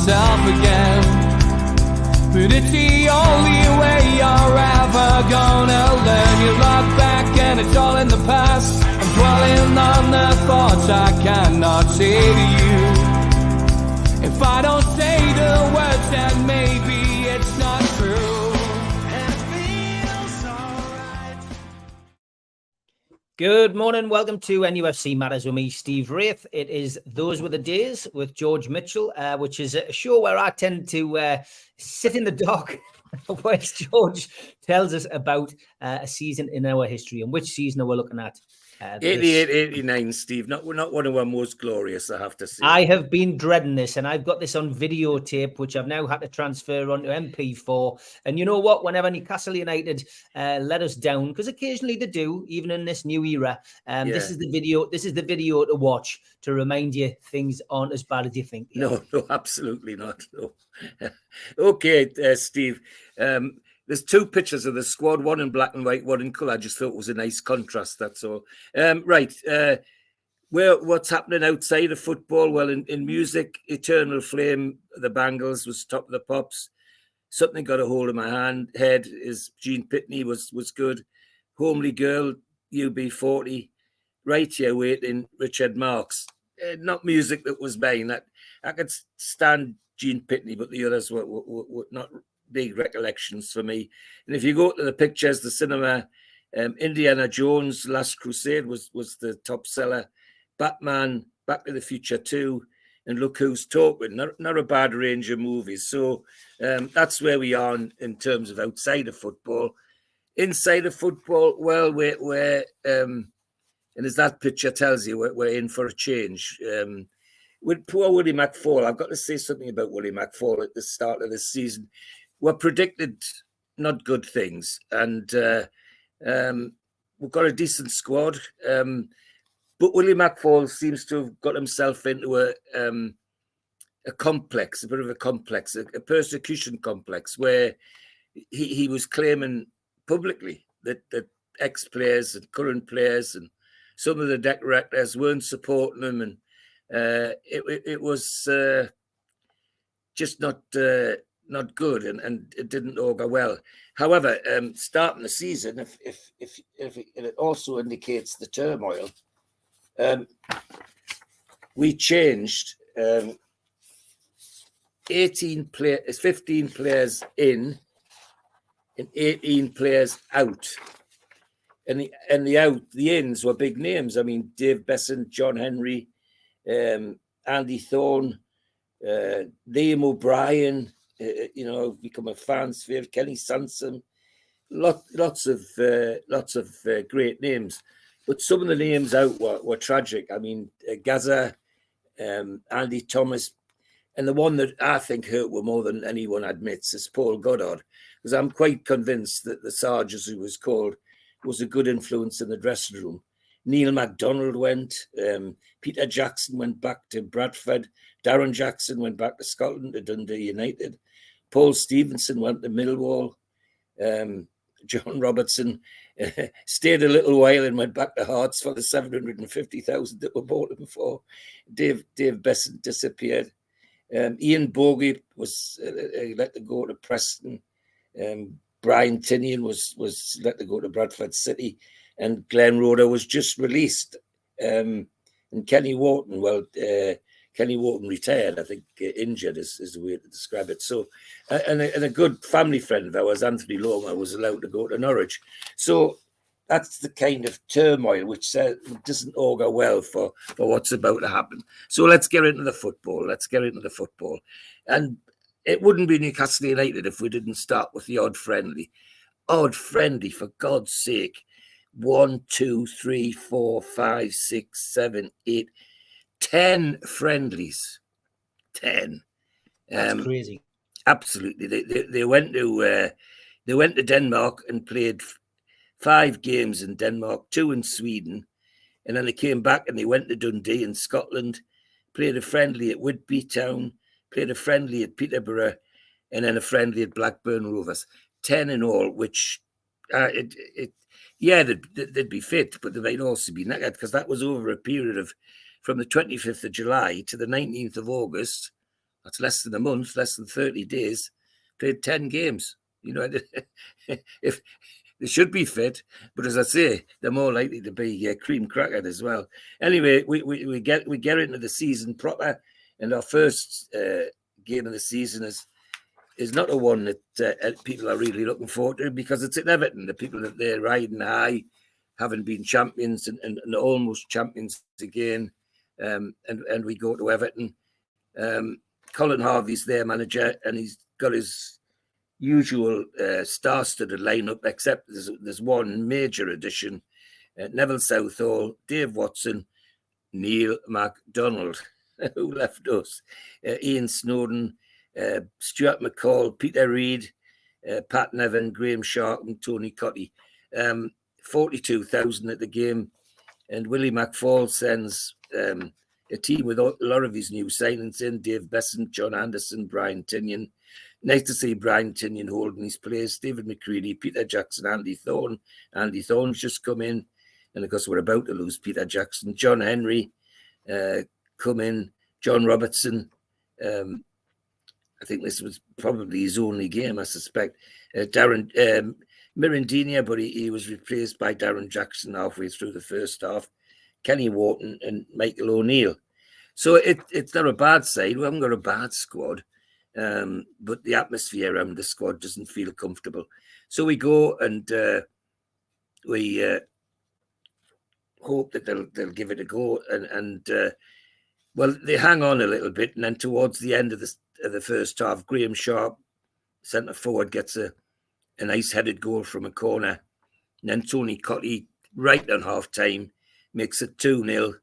myself again. But it's the only way you're ever gonna learn. You look back and it's all in the past. I'm dwelling on the thoughts I cannot say to you. If I don't say the words, then maybe it's not true. And it feels alright. Good morning. Welcome to NUFC Matters with me, Steve Wraith. It is Those Were the Days with George Mitchell, which is a show where I tend to sit in the dark whilst George tells us about a season in our history. And which season are we looking at? 88, 89, Steve. Not one of our most glorious, I have to say. I have been dreading this, and I've got this on videotape, which I've now had to transfer onto MP4. And you know what? Whenever Newcastle United let us down, because occasionally they do, even in this new era, this is the video. This is the video to watch to remind you things aren't as bad as you think. No, absolutely not. No. Okay, Steve. There's two pictures of the squad, one in black and white, one in colour. I just thought it was a nice contrast, that's all. Right. What's happening outside of football? Well, in music, Eternal Flame, the Bangles was top of the pops. Something Got a Hold of My Head is Gene Pitney was good. Homely Girl, UB40. Right Here Waiting, Richard Marx. Not music that was mine. I could stand Gene Pitney, but the others were not big recollections for me. And if you go to the pictures, the cinema, Indiana Jones, Last Crusade was the top seller. Batman, Back to the Future 2, and Look Who's Talking. Not a bad range of movies. So that's where we are in terms of outside of football. Inside of football, well, we're and as that picture tells you, we're in for a change. With poor Willie McFall, I've got to say something about Willie McFall at the start of this season. Were predicted not good things, and we've got a decent squad. But Willie McFall seems to have got himself into a complex, a bit of a complex, a persecution complex, where he was claiming publicly that ex-players and current players and some of the directors weren't supporting him, and it was just not good, and it didn't augur well. However, starting the season, if it also indicates the turmoil, we changed 15 players in and 18 players out. And the ins were big names. I mean, Dave Besson, John Henry, Andy Thorne, Liam O'Brien, become a fan's favourite, Kenny Sansom, lots of great names. But some of the names out were tragic. I mean, Gaza, Andy Thomas, and the one that I think hurt more than anyone admits is Paul Goddard, because I'm quite convinced that the Sarge, as he was called, was a good influence in the dressing room. Neil MacDonald went. Peter Jackson went back to Bradford. Darren Jackson went back to Scotland to Dundee United. Paul Stevenson went to Millwall. John Robertson stayed a little while and went back to Hearts for the 750,000 that were bought him for. Dave Besson disappeared. Ian Bogie was let to go to Preston. Brian Tinian was let to go to Bradford City, and Glenn Roeder was just released. And Kenny Wharton, Kenny Wharton retired, I think, injured is the way to describe it. So, and a good family friend of ours, Anthony Loma, was allowed to go to Norwich. So that's the kind of turmoil which doesn't augur well for what's about to happen. So let's get into the football. And it wouldn't be Newcastle United if we didn't start with the odd friendly. Odd friendly, for God's sake. 1, 2, 3, 4, 5, 6, 7, 8, 10 friendlies. 10. That's crazy. Absolutely. They went to Denmark and played 5 games in Denmark, 2 in Sweden, and then they came back and they went to Dundee in Scotland, played a friendly at Whitby Town, played a friendly at Peterborough, and then a friendly at Blackburn Rovers. 10 in all, which they'd be fit, but they might also be knackered, because that was over a period of from the 25th of July to the 19th of August. that's less than a month, less than 30 days, played 10 games. You know, if they should be fit, but as I say, they're more likely to be cream crackered as well. Anyway, we get into the season proper, and our first game of the season is not a one that people are really looking forward to, because it's at Everton. The people that they're riding high, having been champions and almost champions again, and we go to Everton. Colin Harvey's their manager, and he's got his usual star-studded lineup, except there's one major addition: Neville Southall, Dave Watson, Neil MacDonald, who left us, Ian Snowden, Stuart McCall, Peter Reid, Pat Nevin, Graham Sharp, and Tony Cotty. 42,000 at the game, and Willie McFall sends a team with a lot of his new signings in: Dave Besant, John Anderson, Brian Tinian. Nice to see Brian Tinian holding his place. David McCready, Peter Jackson, Andy Thorne. Andy Thorne's just come in, and of course we're about to lose Peter Jackson. John Henry come in. John Robertson. I think this was probably his only game, I suspect. Darren Mirandina, but he was replaced by Darren Jackson halfway through the first half. Kenny Wharton and Michael O'Neill. So it's not a bad side. We haven't got a bad squad, but the atmosphere around the squad doesn't feel comfortable. So we go and we hope that they'll give it a go. And well, they hang on a little bit, and then towards the end of the first half, Graham Sharp, centre forward, gets a nice headed goal from a corner. And then Tony Cotty, right on half time, makes it 2-0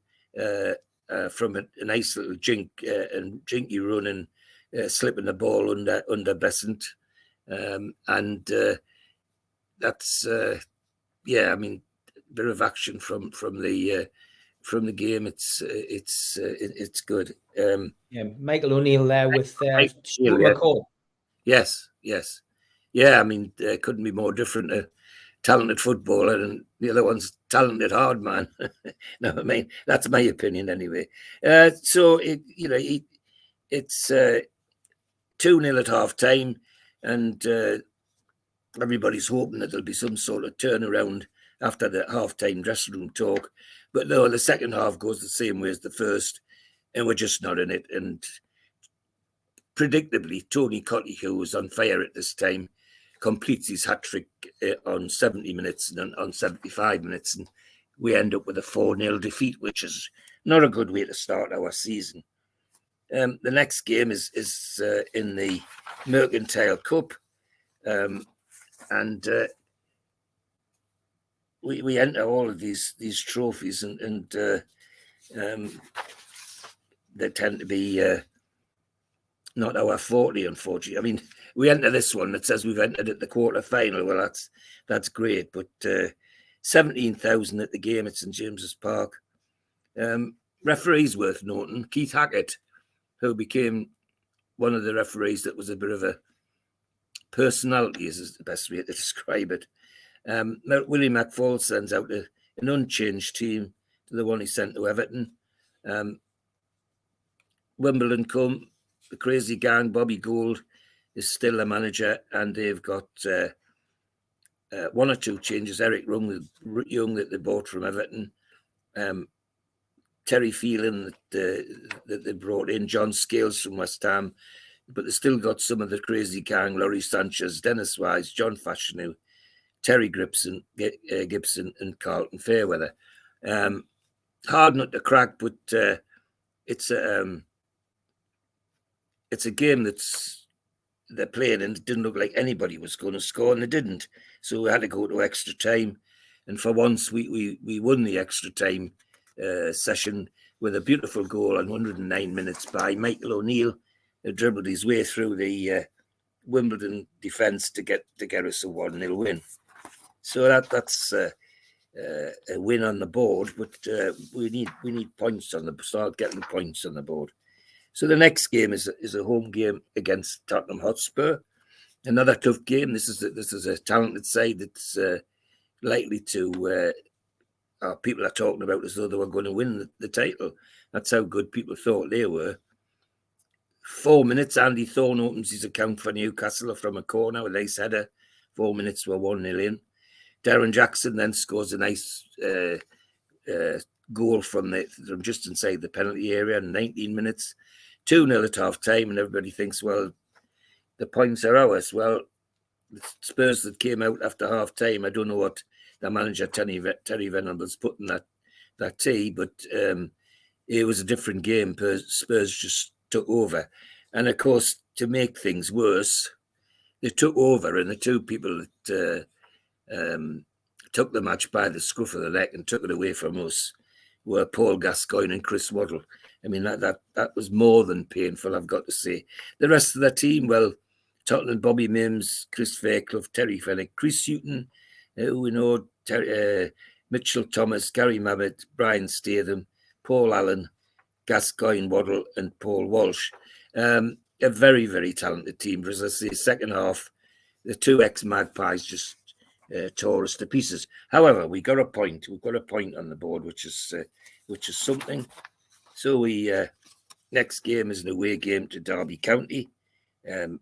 from a nice little jinky run and slipping the ball under Besant. And that's yeah, I mean, a bit of action from the game. It's good. Yeah, Michael O'Neill there with McCall. Yes. Yeah, I mean, couldn't be more different. A talented footballer, and the other one's talented hard man. No, I mean, that's my opinion anyway. So it's 2-0 at half time, and everybody's hoping that there'll be some sort of turnaround after the half-time dressing room talk. But no, the second half goes the same way as the first, and we're just not in it. And predictably, Tony Cotty, who was on fire at this time, completes his hat-trick on 70 minutes and on 75 minutes, and we end up with a 4-0 defeat, which is not a good way to start our season. The next game is in the Mercantile Cup, and we enter all of these trophies, and they tend to be not our 40, unfortunately. I mean, we enter this one that says we've entered at the quarter final. Well, that's great, but 17,000 at the game at St James's Park. Referees worth noting: Keith Hackett, who became one of the referees that was a bit of a personality, is the best way to describe it. Willie McFall sends out an unchanged team to the one he sent to Everton. Wimbledon come. The crazy gang, Bobby Gould, is still the manager, and they've got one or two changes. Eric Young that they bought from Everton, Terry Phelan that they brought in, John Scales from West Ham, but they still got some of the crazy gang: Laurie Sanchez, Dennis Wise, John Fashanu, Terry Gibson, and Carlton Fairweather. Hard nut to crack, but it's a game they're playing, and it didn't look like anybody was going to score, and they didn't. So we had to go to extra time, and for once we won the extra time session with a beautiful goal on 109 minutes by Michael O'Neill, who dribbled his way through the Wimbledon defence to get us a 1-0 win. So that's a win on the board, but we need points start getting points on the board. So the next game is a home game against Tottenham Hotspur. Another tough game. This is a talented side that's likely to. People are talking about as though they were going to win the title. That's how good people thought they were. 4 minutes, Andy Thorne opens his account for Newcastle from a corner with a nice header. 4 minutes were 1-0 in. Darren Jackson then scores a nice goal from just inside the penalty area in 19 minutes. 2-0 at half time, and everybody thinks, well, the points are ours. Well, the Spurs that came out after half time, I don't know what the manager Terry Venables put in that tea, but it was a different game. Spurs just took over. And of course, to make things worse, they took over, and the two people that took the match by the scruff of the neck and took it away from us were Paul Gascoigne and Chris Waddle. I mean, that was more than painful, I've got to say. The rest of the team, well, Tottenham, Bobby Mims, Chris Fairclough, Terry Fenwick, Chris Houghton, who we know, Mitchell Thomas, Gary Mabbott, Brian Statham, Paul Allen, Gascoigne, Waddle, and Paul Walsh. A very, very talented team. But as I say, second half, the two ex-Magpies just tore us to pieces. However, we got a point. We've got a point on the board, which is something. So we next game is an away game to Derby County, and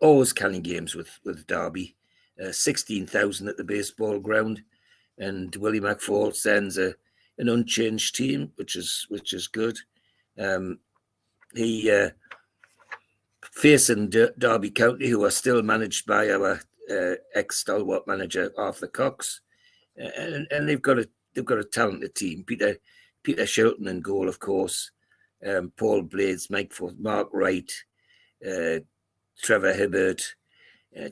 always canning games with Derby. 16,000 at the baseball ground, and Willie McFall sends an unchanged team, which is good. He facing Derby County, who are still managed by our ex-stalwart manager Arthur Cox, and they've got a talented team. Peter Shilton in goal, of course. Paul Blades, Mike Forth, Mark Wright, Trevor Hibbert,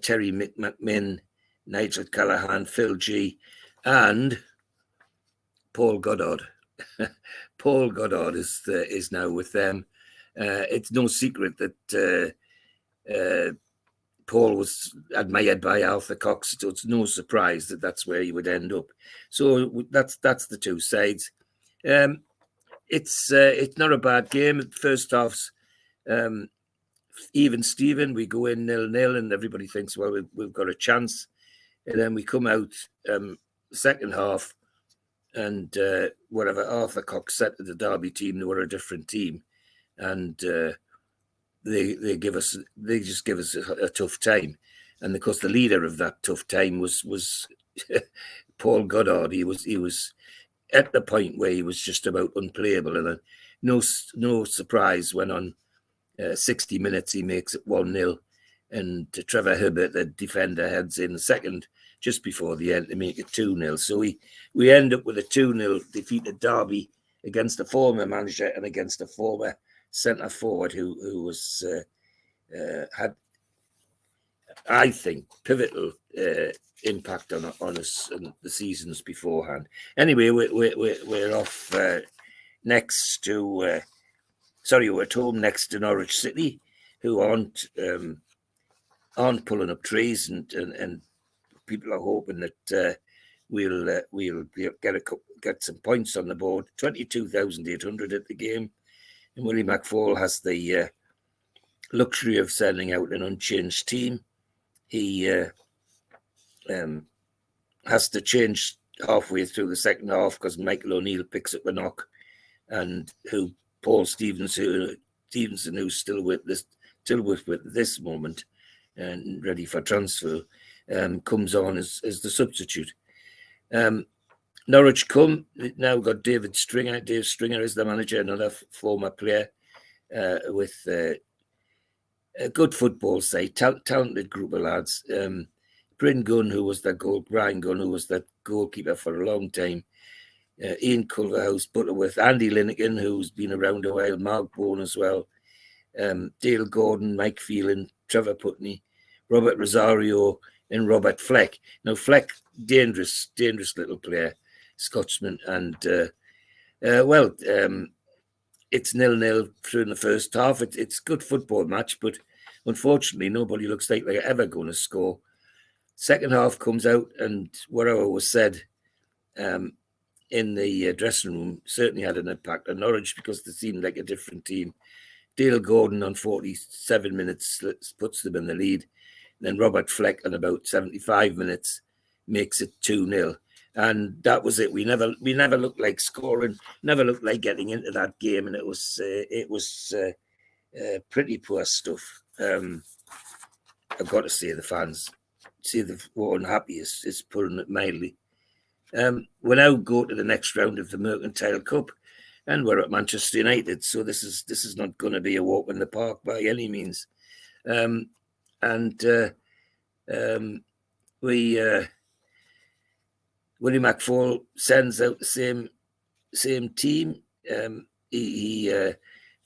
Terry McMinn, Nigel Callahan, Phil G, and Paul Goddard. Paul Goddard is now with them. It's no secret that Paul was admired by Arthur Cox, so it's no surprise that that's where he would end up. So that's the two sides. It's not a bad game. First half's even Steven, we go in 0-0 and everybody thinks, well, we've got a chance. And then we come out second half, and whatever Arthur Cox said to the Derby team, they were a different team. And they just give us a tough time. And of course, the leader of that tough time was Paul Goddard. He was at the point where he was just about unplayable. And no surprise when on 60 minutes he makes it 1-0, and Trevor Hibbert, the defender, heads in the second just before the end to make it 2-0. So we end up with a 2-0 defeat at Derby against a former manager and against a former centre forward who was had, I think, pivotal impact on us in the seasons beforehand. Anyway, we're off next to. We're at home next to Norwich City, who aren't pulling up trees, and people are hoping that we'll get some points on the board. 22,800 at the game, and Willie McFall has the luxury of sending out an unchanged team. He has to change halfway through the second half because Michael O'Neill picks up a knock, and Paul Stevenson, who's still with this moment and ready for transfer, comes on as the substitute. Norwich now got Dave Stringer is the manager, another former player with a good football side, talented group of lads. Brian Gunn, who was the goalkeeper for a long time. Ian Culverhouse, Butterworth, Andy Linegan, who's been around a while, Mark Bourne as well, Dale Gordon, Mike Phelan, Trevor Putney, Robert Rosario, and Robert Fleck. Now, Fleck, dangerous little player, Scotsman, and it's 0-0 through in the first half. It's a good football match, but unfortunately, nobody looks like they're ever going to score. Second half comes out, and whatever was said in the dressing room certainly had an impact on Norwich because they seemed like a different team. Dale Gordon on 47 minutes puts them in the lead. Then Robert Fleck on about 75 minutes makes it 2-0. and that was it. We never looked like scoring, never looked like getting into that game, and it was pretty poor stuff. I've got to say, the fans were unhappy, is putting it mildly. We now go to the next round of the Mercantile Cup, and we're at Manchester United. So this is not going to be a walk in the park by any means. Willie McFall sends out the same team. He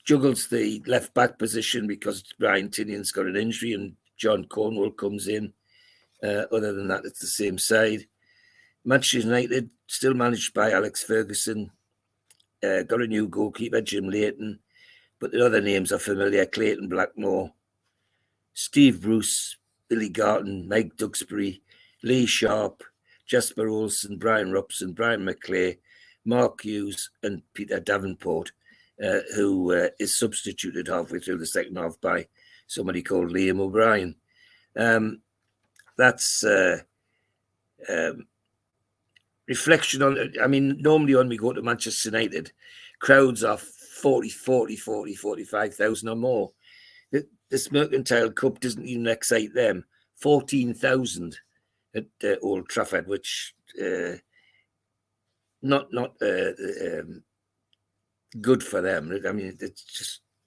juggles the left back position because Brian Tinnion's got an injury and John Cornwall comes in. Other than that, it's the same side. Manchester United, still managed by Alex Ferguson, got a new goalkeeper, Jim Leighton, but the other names are familiar: Clayton Blackmore, Steve Bruce, Billy Garton, Mike Duxbury, Lee Sharp, Jasper Olsen, Brian Robson, Brian McClay, Mark Hughes, and Peter Davenport, who is substituted halfway through the second half by somebody called Liam O'Brien. That's reflection on, I mean, normally when we go to Manchester United, crowds are 45,000 or more. This Mercantile Cup doesn't even excite them. 14,000 at Old Trafford, which not good for them. I mean, it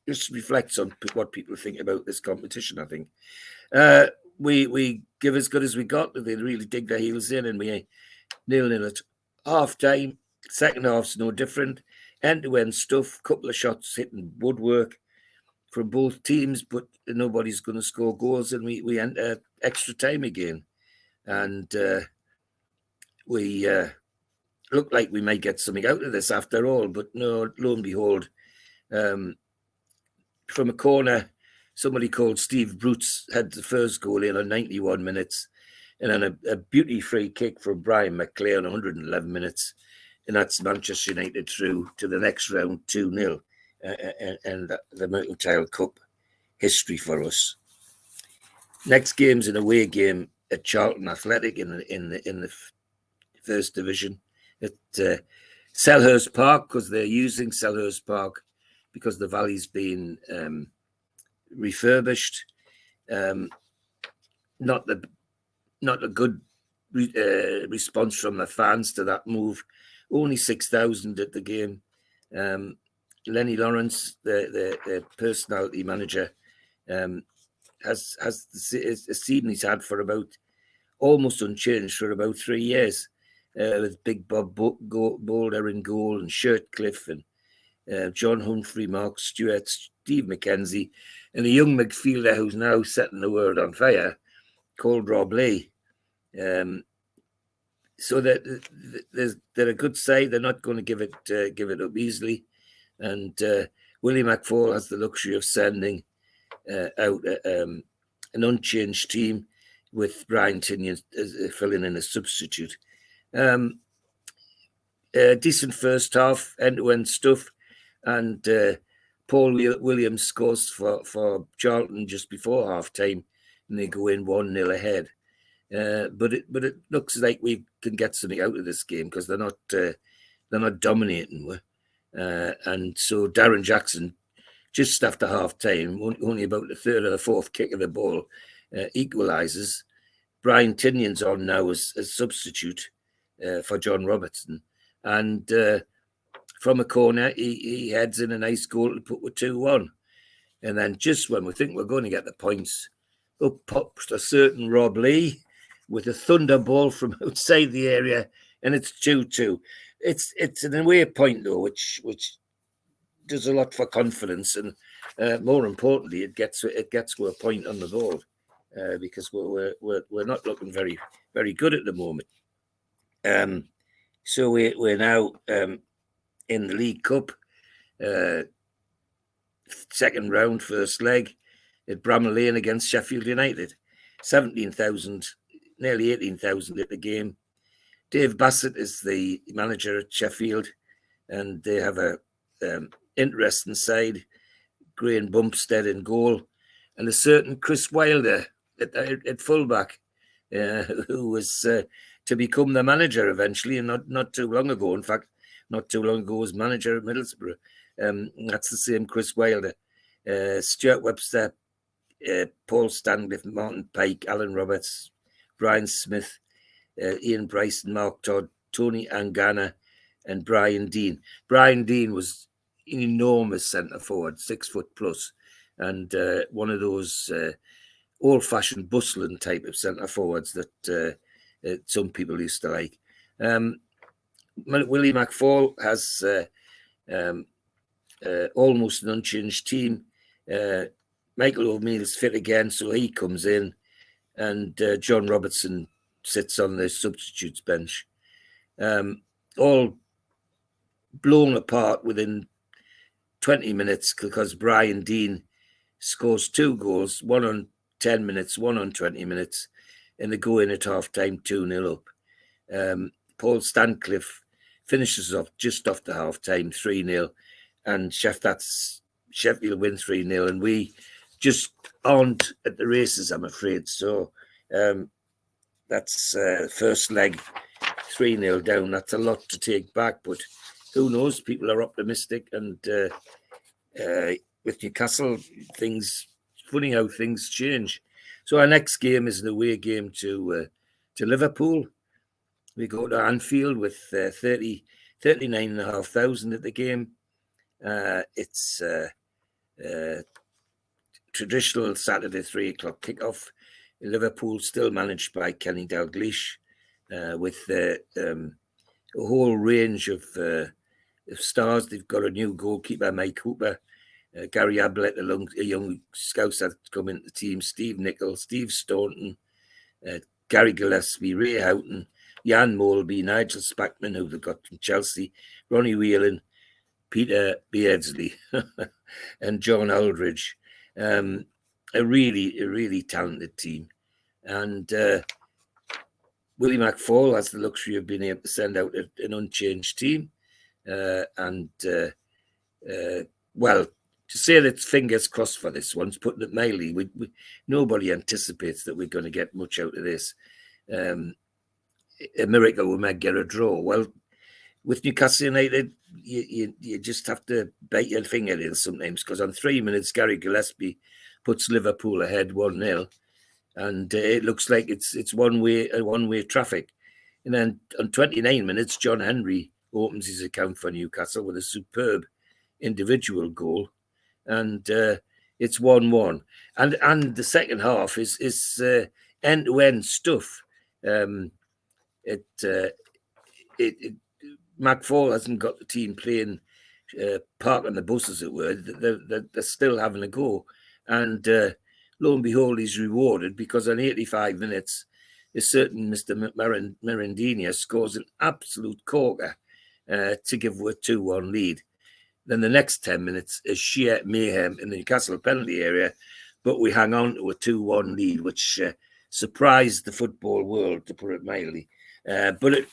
just reflects on what people think about this competition, I think. We give as good as we got. They really dig their heels in, and we 0-0 at half time. Second half's no different. End-to-end stuff, couple of shots hitting woodwork from both teams, but nobody's going to score goals, and we enter extra time again. And we look like we might get something out of this after all, but no, lo and behold, from a corner, somebody called Steve Bruce had the first goal in on 91 minutes, and then a beauty free kick from Brian McClay on 111 minutes. And that's Manchester United through to the next round 2-0. And the Mercantile Cup history for us. Next game's an away game at Charlton Athletic in the first division at Selhurst Park, because they're using Selhurst Park because the Valley's been refurbished. Not a good response from the fans to that move. Only 6,000 at the game. Lenny Lawrence, the personality manager, has a team he's had for about almost unchanged for about 3 years, with Big Bob Boulder in goal, and Shirtcliffe, and John Humphrey, Mark Stewart, Steve McKenzie, and a young midfielder who's now setting the world on fire, called Rob Lee. So that they're a good side. They're not going to give it up easily. And Willie McFall has the luxury of sending out an unchanged team with Brian Tinnion filling in as substitute. Decent first half, end-to-end stuff, and Paul Williams scores for Charlton just before half-time, and they go in 1-0 ahead. But it looks like we can get something out of this game because they're not dominating. And so Darren Jackson, just after half time, only about the third or the fourth kick of the ball, equalises. Brian Tinnion's on now as substitute for John Robertson, and from a corner he heads in a nice goal to put with 2-1. And then just when we think we're going to get the points, up pops a certain Rob Lee with a thunderball from outside the area, and it's 2-2. It's an away point though, which does a lot for confidence, and more importantly, it gets a point on the board because we're not looking very very good at the moment. So we're now in the League Cup, second round, first leg at Bramall Lane against Sheffield United. 17,000, nearly 18,000 at the game. Dave Bassett is the manager at Sheffield, and they have a interesting side. Graham Bumpstead in goal, and a certain Chris Wilder at fullback, who was to become the manager eventually, and not too long ago. In fact, not too long ago was manager at Middlesbrough. That's the same Chris Wilder, Stuart Webster, Paul Stanliffe, Martin Pike, Alan Roberts, Brian Smith, Ian Bryson, Mark Todd, Tony Angana, and Brian Dean. Brian Dean was an enormous centre forward, 6 foot plus, and one of those old-fashioned bustling type of centre forwards that some people used to like. Willie McFall has almost an unchanged team. Michael O'Meal's fit again, so he comes in, and John Robertson sits on the substitutes bench. All blown apart within 20 minutes because Brian Dean scores 2 goals, one on 10 minutes, one on 20 minutes, and they go in at half-time 2-0 up. Paul Stancliffe finishes off just after half-time 3-0, and Sheffield win 3-0, and we just aren't at the races, I'm afraid. So that's first leg, 3-0 down. That's a lot to take back, but who knows? People are optimistic, and with Newcastle, funny how things change. So our next game is the away game to Liverpool. We go to Anfield with 39,500 at the game. It's traditional Saturday 3 o'clock kickoff. Liverpool still managed by Kenny Dalglish, with a whole range of stars. They've got a new goalkeeper, Mike Cooper, Gary Ablett, a young scout that's come into the team, Steve Nicholl, Steve Staunton, Gary Gillespie, Ray Houghton, Jan Molby, Nigel Spackman, who they've got from Chelsea, Ronnie Whelan, Peter Beardsley, and John Aldridge. A really talented team. And Willie McFall has the luxury of being able to send out an unchanged team. Well, to say that fingers crossed for this one's putting it mildly. Nobody anticipates that we're going to get much out of this. A miracle we might get a draw. Well, with Newcastle United, you just have to bite your finger in sometimes, because on 3 minutes, Gary Gillespie puts Liverpool ahead 1-0, and it looks like it's one-way traffic. And then on 29 minutes, John Henry opens his account for Newcastle with a superb individual goal, and it's 1-1. And the second half is end-to-end stuff. McFall hasn't got the team playing parking the bus, as it were. They're still having a go. And lo and behold, he's rewarded, because on 85 minutes, a certain Mr. Merendina scores an absolute corker to give a 2-1 lead. Then the next 10 minutes is sheer mayhem in the Newcastle penalty area, but we hang on to a 2-1 lead, which surprised the football world, to put it mildly. But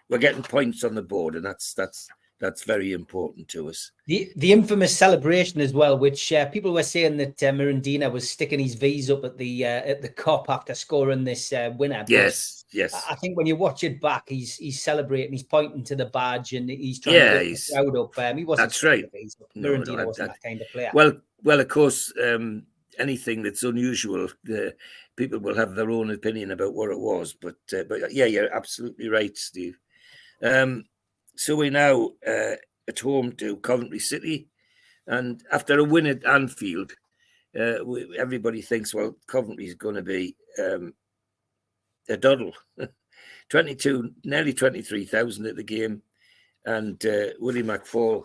we're getting points on the board, and that's very important to us. The infamous celebration as well, which people were saying that Merendina was sticking his V's up at the Kop after scoring this winner. Yes. I think when you watch it back, he's celebrating, he's pointing to the badge, and he's trying to get the crowd up. He wasn't. That's right. Merendina wasn't that kind of player. Well, of course, anything that's unusual, people will have their own opinion about what it was. But yeah, you're absolutely right, Steve. So we're now at home to Coventry City, and after a win at Anfield, everybody thinks, well, Coventry's going to be a doddle. Nearly 23,000 at the game, and Willie McFall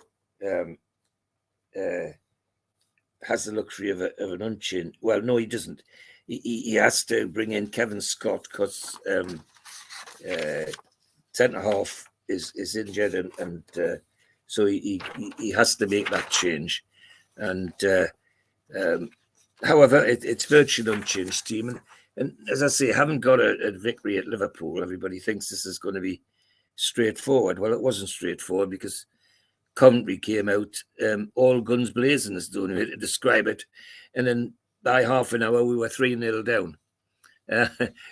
has the luxury of an unchanged. Well, no, he doesn't. He has to bring in Kevin Scott, because centre half is injured, and so he has to make that change. And however, it's virtually unchanged team, and as I say, haven't got a victory at Liverpool. Everybody thinks this is going to be straightforward. Well, it wasn't straightforward, because Coventry came out all guns blazing, is the only way to describe it, and then by half an hour we were 3-0 down.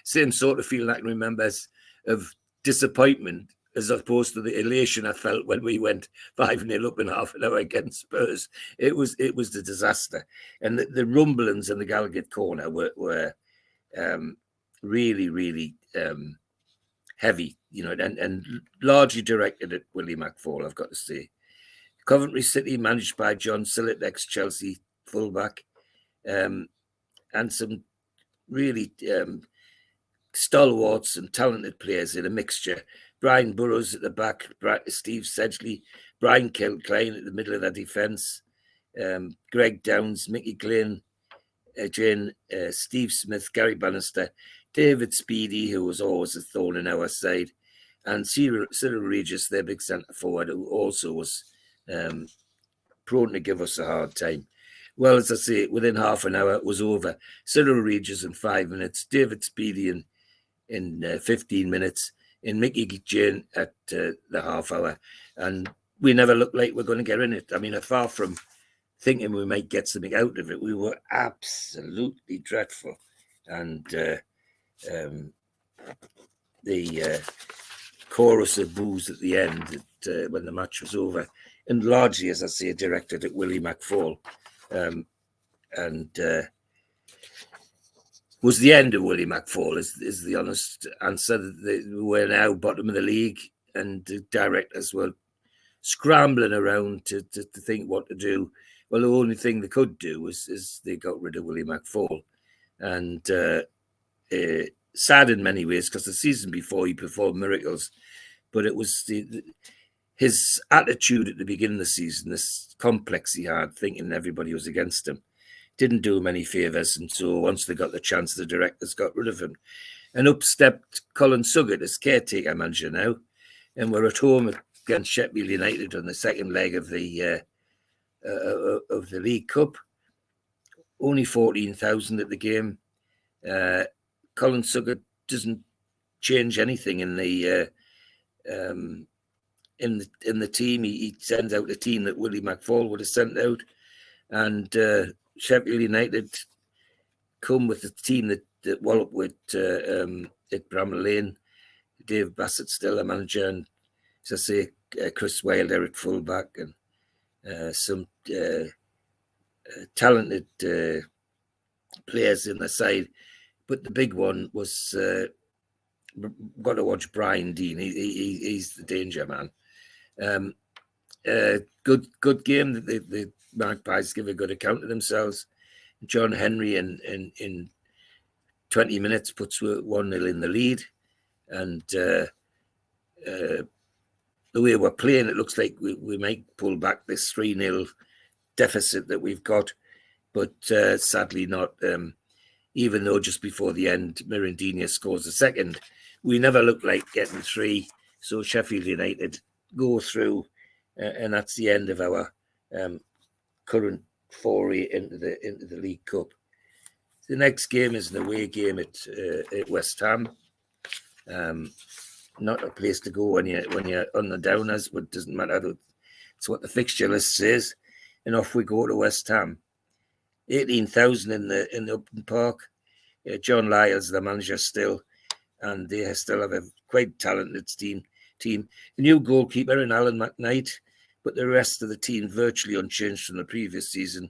Same sort of feeling I can remember of disappointment as opposed to the elation I felt when we went 5-0 up in half an hour against Spurs. It was the disaster. And the rumblings in the Gallagher corner were really, really heavy, and largely directed at Willie McFall, I've got to say. Coventry City, managed by John Sillett, ex-Chelsea fullback, and some really stalwarts and talented players in a mixture. Brian Burrows at the back, Steve Sedgley, Brian Kilcline at the middle of the defence, Greg Downs, Mickey Glynn, Steve Smith, Gary Bannister, David Speedy, who was always a thorn in our side, and Cyril Regis, their big centre forward, who also was prone to give us a hard time. Well, as I say, within half an hour, it was over. Cyril Regis in 5 minutes, David Speedy in 15 minutes, and Mickey Jane at the half hour. And we never looked like we're going to get in it. I mean, far from thinking we might get something out of it, we were absolutely dreadful. And the chorus of boos at the end when the match was over, and largely, as I say, directed at Willie McFall. Was the end of Willie McFall is the honest answer. We're now bottom of the league, and the directors were scrambling around to think what to do. Well, the only thing they could do is they got rid of Willie McFall, and sad in many ways, because the season before he performed miracles, but it was his attitude at the beginning of the season, this complex he had, thinking everybody was against him, didn't do him any favours. And so once they got the chance, the directors got rid of him. And up stepped Colin Suggett as caretaker manager now. And we're at home against Sheffield United on the second leg of the League Cup. Only 14,000 at the game. Colin Suggett doesn't change anything in the team. He sends out a team that Willie McFall would have sent out, and Sheffield United come with a team that walloped with at Bramall Lane. Dave Bassett still a manager, and as I say, Chris Wilder at fullback, and some talented players in the side. But the big one was got to watch Brian Dean. He's the danger man. Good game. The Magpies give a good account of themselves. John Henry in 20 minutes puts 1-0 in the lead, and the way we're playing, it looks like we might pull back this 3-0 deficit that we've got, but sadly not. Even though just before the end, Mirandinha scores a second, we never looked like getting 3. So Sheffield United go through, and that's the end of our current foray into the League Cup. The next game is an away game at West Ham. Not a place to go when you're on the downers, but it doesn't matter. It's what the fixture list says, and off we go to West Ham. 18,000 in the open park. John Lyle's the manager still, and they still have a quite talented team. A new goalkeeper in Alan McKnight, but the rest of the team virtually unchanged from the previous season.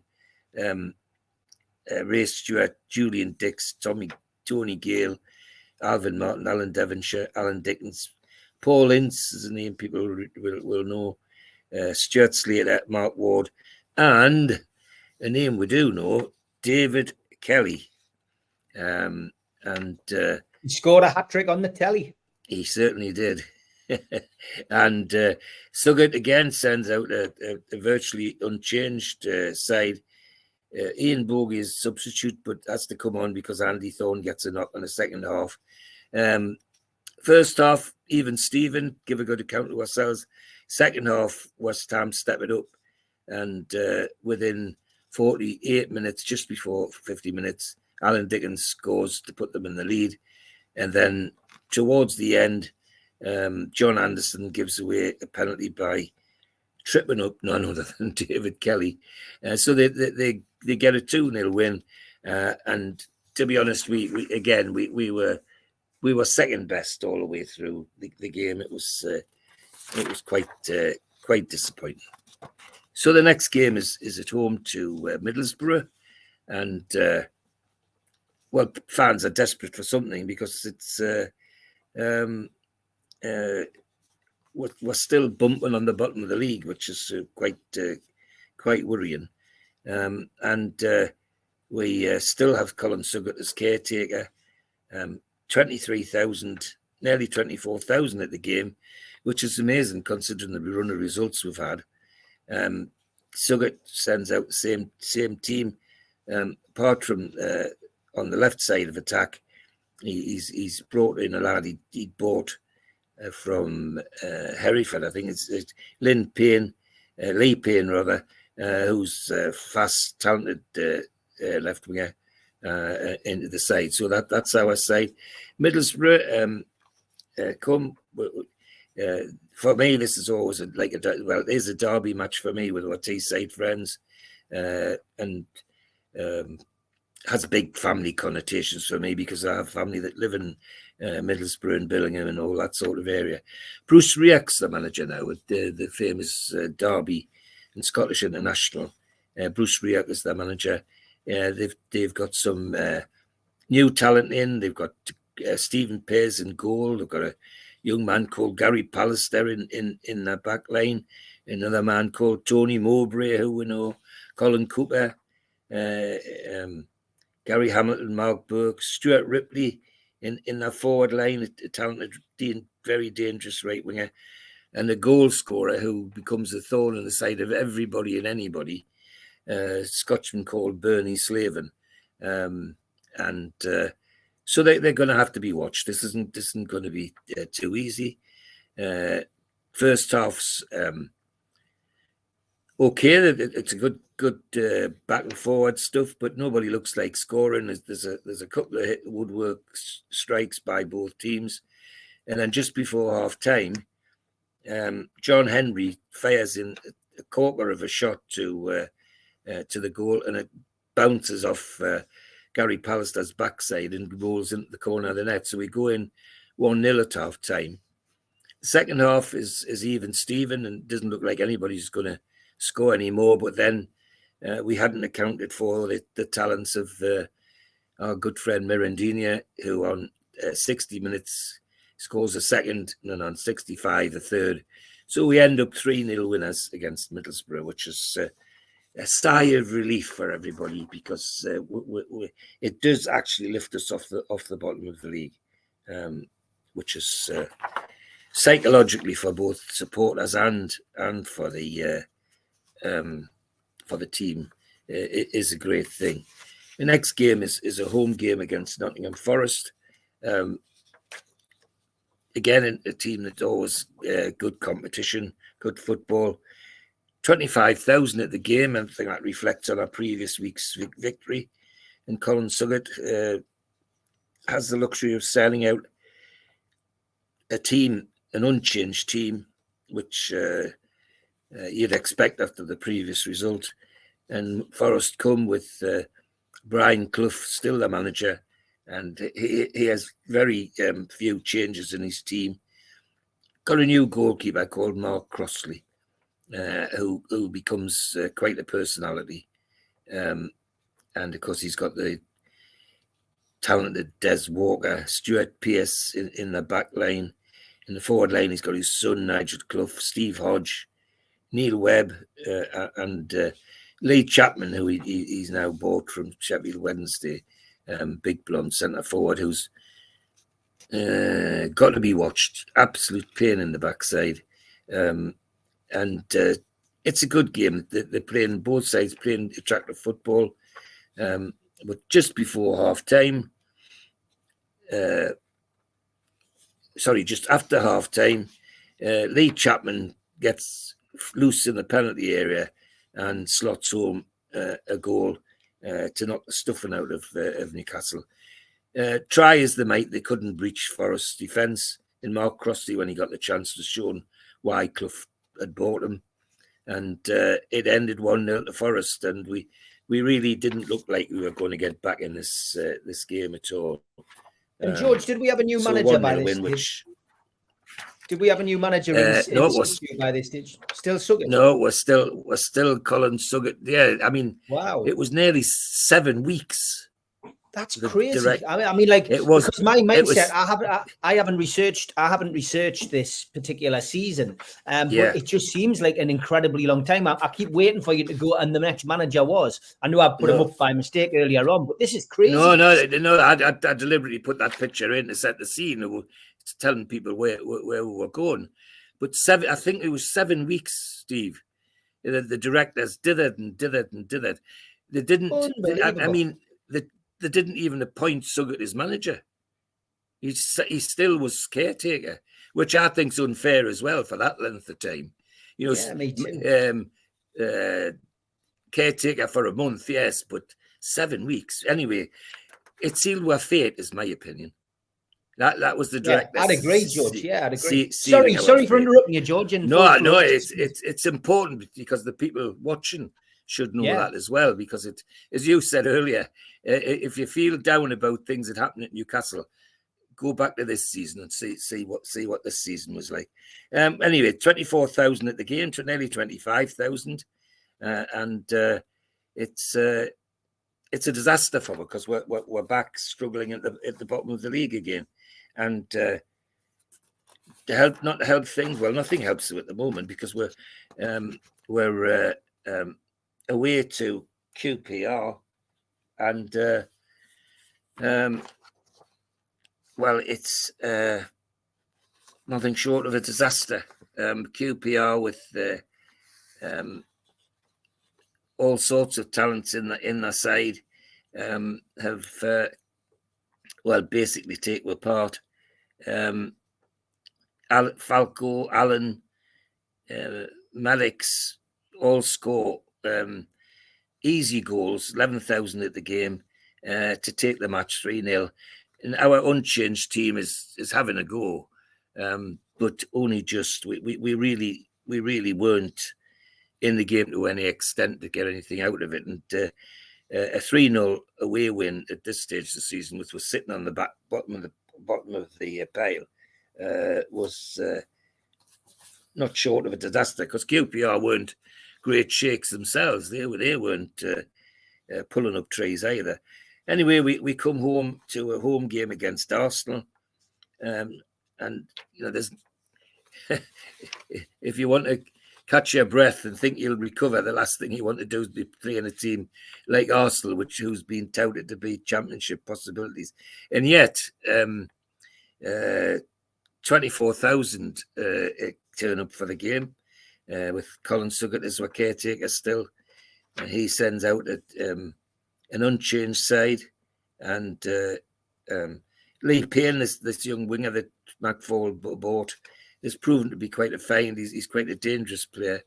Ray Stewart, Julian Dix, Tony Gale, Alvin Martin, Alan Devonshire, Alan Dickens, Paul Ince is a name people will know, Stuart Slater, Mark Ward, and a name we do know, David Kelly. He scored a hat-trick on the telly. He certainly did. And Suggett again sends out a virtually unchanged side. Ian Bogie is substitute, but has to come on because Andy Thorne gets a knock in the second half. First half, even Stephen, give a good account to ourselves. Second half, West Ham step it up. And within 48 minutes, just before 50 minutes, Alan Dickens scores to put them in the lead. And then towards the end, John Anderson gives away a penalty by tripping up none other than David Kelly. So they get a 2-0 win. And to be honest, we we were second best all the way through the game. It was quite disappointing. So the next game is at home to Middlesbrough, and well, fans are desperate for something because it's we're still bumping on the bottom of the league, which is quite worrying. And we still have Colin Suggett as caretaker. 23,000, nearly 24,000 at the game, which is amazing considering the run of results we've had. Suggett sends out the same team, apart from on the left side of attack. He's brought in a lad he bought from Hereford. I think it's Lee Payne rather, who's a fast, talented left winger into the side. So that's our side. Middlesbrough for me, this is always it is a derby match for me with our Teesside friends, and has big family connotations for me because I have family that live in Middlesbrough and Billingham and all that sort of area. Bruce Rioch's the manager now with the famous derby in Scottish International. Bruce Rioch is their manager. They've got some new talent in. They've got Stephen Pearce in goal. They've got a young man called Gary Pallister in their back line. Another man called Tony Mowbray, who we know, Colin Cooper, Gary Hamilton, Mark Burke, Stuart Ripley in their forward line, a talented, very dangerous right winger, and a goal scorer who becomes a thorn in the side of everybody and anybody, Scotchman called Bernie Slaven. So they're going to have to be watched. This isn't going to be too easy. First half's okay. It's a good back and forward stuff, but nobody looks like scoring. There's a couple of woodwork strikes by both teams, and then just before half time, John Henry fires in a corker of a shot to the goal, and it bounces off Gary Pallister's backside and rolls into the corner of the net. So we go in 1-0 at half time. The second half is even Steven, and doesn't look like anybody's going to score anymore. But then we hadn't accounted for the talents of our good friend Mirandinha, who on 60 minutes scores a second, and on 65 a third. So we end up 3-0 winners against Middlesbrough, which is a sigh of relief for everybody, because it does actually lift us off the bottom of the league, which is psychologically for both supporters and for the team, it is a great thing. The next game is a home game against Nottingham Forest. Again, a team that's always good competition, good football. 25,000 at the game. I think that reflects on our previous week's victory. And Colin Suggett has the luxury of selling out a team, an unchanged team, which you'd expect after the previous result. And Forest come with Brian Clough, still the manager, and he has very few changes in his team. Got a new goalkeeper called Mark Crossley, who becomes quite a personality. And of course, he's got the talented Des Walker, Stuart Pearce in the back line. In the forward line, he's got his son, Nigel Clough, Steve Hodge, Neil Webb, and Lee Chapman, who he's now bought from Sheffield Wednesday, big blonde centre forward who's got to be watched. Absolute pain in the backside. And it's a good game. They're playing, both sides playing attractive football. But just before half time, just after half time, Lee Chapman gets loose in the penalty area and slots home a goal to knock the stuffing out of Newcastle. Try as they might, they couldn't breach Forest's defence. And Mark Crossley, when he got the chance, was shown why Clough had bought him. And it ended 1-0 to Forest, and we really didn't look like we were going to get back in this game at all. And George, did we have a new So manager 1-0 by this win, stage? which Did we have a new manager no, in it was situ by this stage? Still Suggett? no, we're still Colin Suggett. Yeah, I mean, Wow. it was nearly 7 weeks. That's The crazy. direct- I mean, like, It was- because my it mindset, was- I haven't researched this particular season, Yeah. but it just seems like an incredibly long time. I keep waiting for you to go, and the next manager was. I know I put him up by mistake earlier on, but this is crazy. No, I deliberately put that picture in to set the scene, telling people where we were going. But I think it was 7 weeks, Steve. The directors did it and did it and did it. They didn't. I mean, they didn't even appoint Suggett as manager. He still was caretaker, which I think's unfair as well for that length of time. You know, Yeah, me too. Caretaker for a month, yes, but 7 weeks. Anyway, it sealed with fate, is my opinion. That was the director. I'd agree, George. Yeah, I'd agree. Sorry for interrupting you, George. No, it's important because the people watching should know that as well. Because it, as you said earlier, if you feel down about things that happened at Newcastle, go back to this season and see what this season was like. Anyway, 24,000 at the game, to nearly 25,000, and it's a disaster for us because we're back struggling at the bottom of the league again, and to help things. Well, nothing helps at the moment because we're away to QPR, and well, it's nothing short of a disaster. QPR with all sorts of talents in their side have basically taken apart. Falco, Allen, Maddox all score easy goals, 11,000 at the game to take the match 3-0. And our unchanged team is having a go, but only just. We really weren't in the game to any extent to get anything out of it. And a 3-0 away win at this stage of the season, which was sitting on the bottom of the pile, was not short of a disaster because QPR weren't great shakes themselves. They weren't pulling up trees either. Anyway, we come home to a home game against Arsenal, and you know, there's if you want to catch your breath and think you'll recover, the last thing you want to do is be playing a team like Arsenal, who's been touted to be championship possibilities, and yet 24,000 turn up for the game with Colin Suggett as our caretaker still, and he sends out an unchanged side, and Lee Payne, this young winger that McFall bought, has proven to be quite a find. He's quite a dangerous player.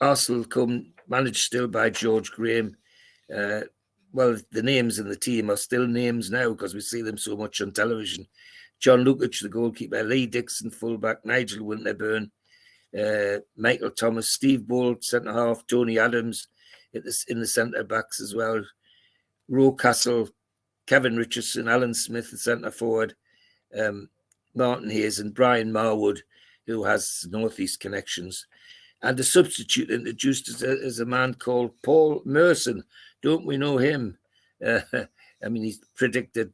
Arsenal managed still by George Graham. Well, the names in the team are still names now because we see them so much on television. John Lukic, the goalkeeper, Lee Dixon, fullback, Nigel Winterburn, Michael Thomas, Steve Bolt, centre-half, Tony Adams in the centre-backs as well, Rocastle, Kevin Richardson, Alan Smith, the centre-forward, Martin Hayes and Brian Marwood, who has Northeast connections. And the substitute introduced is a man called Paul Merson. Don't we know him? I mean, he's predicted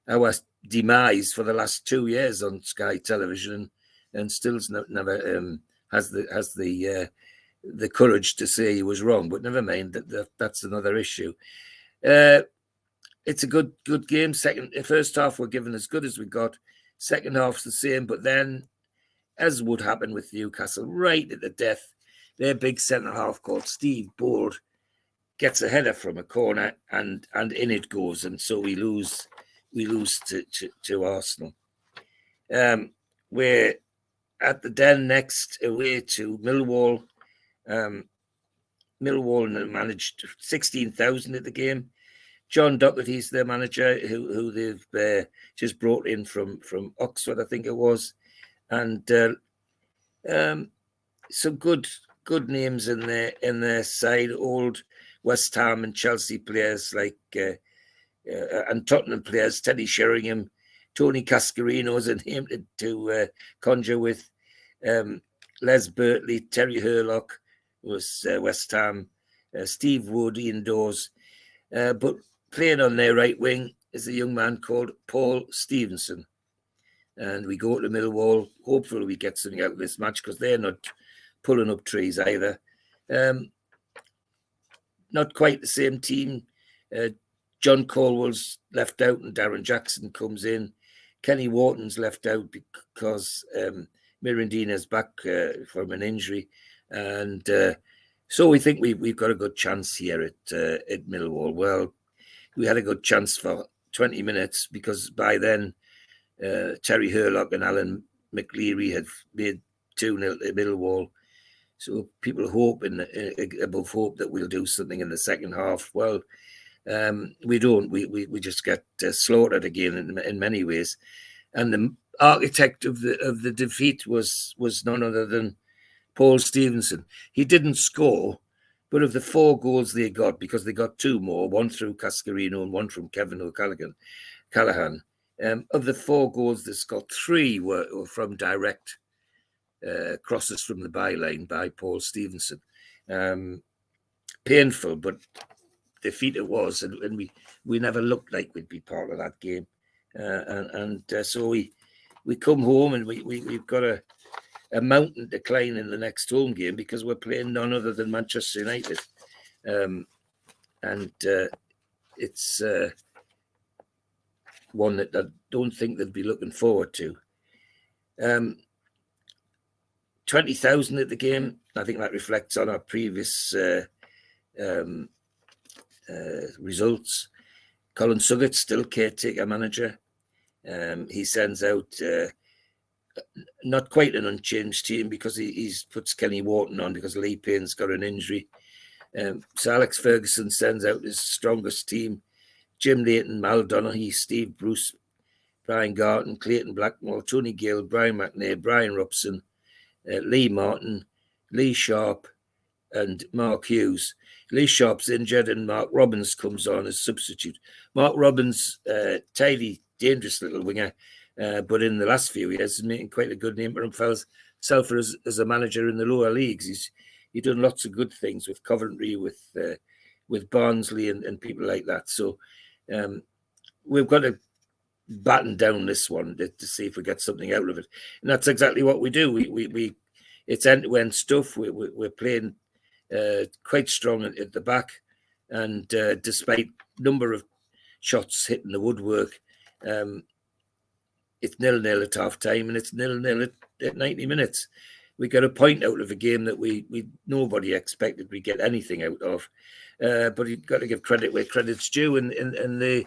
our demise for the last 2 years on Sky Television, and still never has the courage to say he was wrong. But never mind, that's another issue. It's a good game. First half we're given as good as we got. Second half's the same, but then, as would happen with Newcastle, right at the death, their big centre half called Steve Bold gets a header from a corner, and in it goes, and so we lose to Arsenal. We're at the Den next, away to Millwall. Millwall managed 16,000 at the game. John Docherty's their manager, who they've just brought in from Oxford, I think it was, and some good names in their side. Old West Ham and Chelsea players like and Tottenham players, Teddy Sheringham, Tony Cascarino's a name to conjure with, Les Bertley, Terry Hurlock was West Ham, Steve Wood, Ian Dawes. But playing on their right wing is a young man called Paul Stevenson. And we go to Millwall. Hopefully we get something out of this match because they're not pulling up trees either. Not quite the same team. John Caldwell's left out and Darren Jackson comes in. Kenny Wharton's left out because Mirandina's back from an injury. And so we think we've got a good chance here at Millwall. Well, we had a good chance for 20 minutes because by then Terry Hurlock and Alan McLeary had made 2-0 to Millwall. So people are hoping, above hope, that we'll do something in the second half. Well, we don't. We just get slaughtered again in many ways. And the architect of the defeat was none other than Paul Stevenson. He didn't score, but of the 4 goals they got, because they got 2 more, one through Cascarino and one from Kevin O'Callaghan, of the 4 goals they got, 3 were from direct crosses from the byline by Paul Stevenson. Painful, but defeat it was, and we never looked like we'd be part of that game. So we come home and we've got a mountain decline in the next home game because we're playing none other than Manchester United. It's one that I don't think they'd be looking forward to. 20,000 at the game. I think that reflects on our previous results. Colin Suggett, still caretaker manager. He sends out not quite an unchanged team because he puts Kenny Wharton on because Lee Payne's got an injury. So Alex Ferguson sends out his strongest team. Jim Leighton, Mal Donaghy, Steve Bruce, Brian Garton, Clayton Blackmore, Tony Gill, Brian McNair, Brian Robson, Lee Martin, Lee Sharp, and Mark Hughes. Lee Sharp's injured and Mark Robbins comes on as substitute. Mark Robbins, tidy, dangerous little winger, but in the last few years he's making quite a good name for himself as a manager in the lower leagues. He's done lots of good things with Coventry, with Barnsley and people like that. So we've got to batten down this one to see if we get something out of it, and that's exactly what we do. We it's end-to-end stuff. We're playing quite strong at the back, and despite number of shots hitting the woodwork, it's 0-0 at half time and it's 0-0 at 90 minutes. We got a point out of a game that we nobody expected we'd get anything out of, but you've got to give credit where credit's due, and they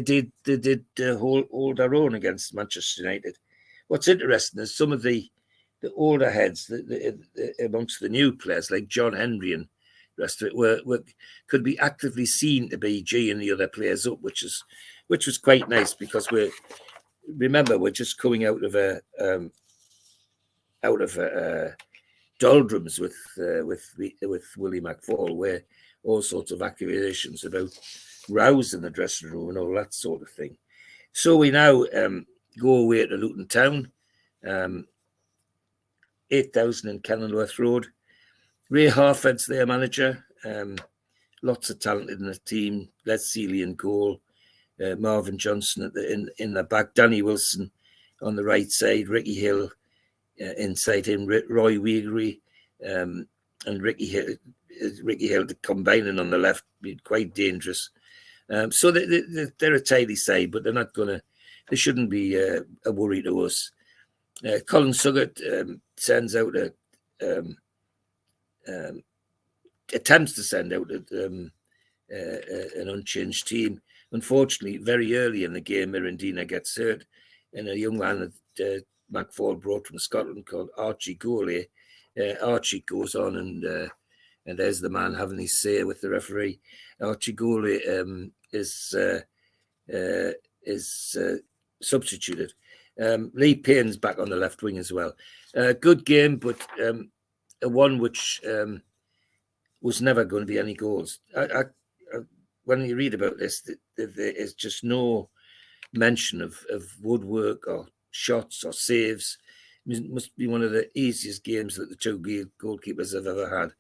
did hold their own against Manchester United. What's interesting is some of the older heads amongst the new players like John Henry and the rest of it could be actively seen to be G'ing the other players up, which was quite nice because we're just coming out of doldrums with Willie McFall, where all sorts of accusations about rows in the dressing room and all that sort of thing. So we now go away to Luton Town, 8,000 in Kenilworth Road. Ray Harford's their manager. Lots of talent in the team. Les Seeley in goal. Marvin Johnson in the back. Danny Wilson on the right side. Ricky Hill inside him. Roy Wegery and Ricky Hill combining on the left. Quite dangerous. So they're a tidy side, but they're not gonna. They shouldn't be a worry to us. Colin Suggett sends out attempts to send out an unchanged team. Unfortunately, very early in the game, Mirandina gets hurt, and a young man that McFall brought from Scotland called Archie Gourlay. Archie goes on and there's the man having his say with the referee. Archie Gourlay is substituted. Lee Payne's back on the left wing as well. Good game, but one which was never going to be any goals. when you read about this, there is just no mention of woodwork or shots or saves. It must be one of the easiest games that the two goalkeepers have ever had,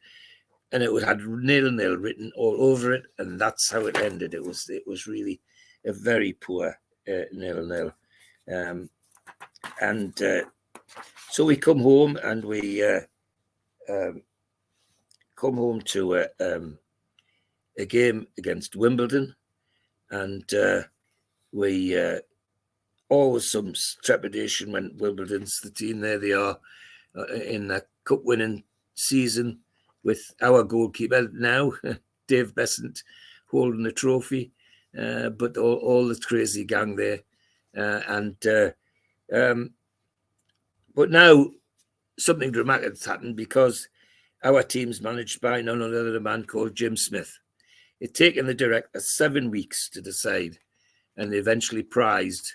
and it had 0-0 written all over it, and that's how it ended. It was really a very poor 0-0, and so we come home, and we come home to a game against Wimbledon, and we always some trepidation when Wimbledon's the team. There they are in the cup winning season with our goalkeeper now, Dave Besant, holding the trophy, but all the crazy gang there, but now something dramatic has happened, because our team's managed by none other than a man called Jim Smith. It's taken the director 7 weeks to decide, and they eventually prized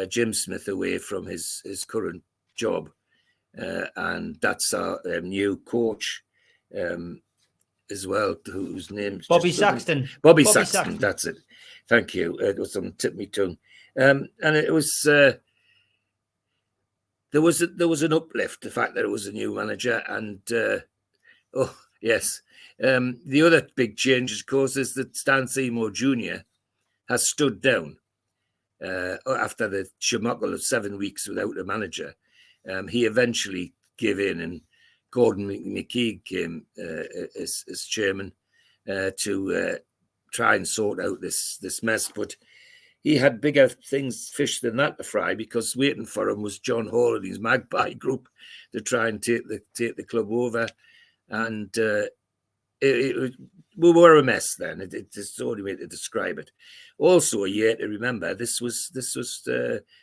Jim Smith away from his current job. And that's our new coach as well, whose name's Bobby Saxton. Bobby Saxton, that's it. Thank you. It was on the tip of my tongue. And it was... There was an uplift, the fact that it was a new manager, and oh yes, the other big change, of course, is that Stan Seymour Jr. has stood down after the schmuckle of 7 weeks without a manager. He eventually gave in, and Gordon McKeague came as chairman to try and sort out this mess, but he had bigger fish than that to fry, because waiting for him was John Hall and his Magpie group to try and take the club over, and we were a mess then. It's the only way to describe it. Also, a year to remember, this was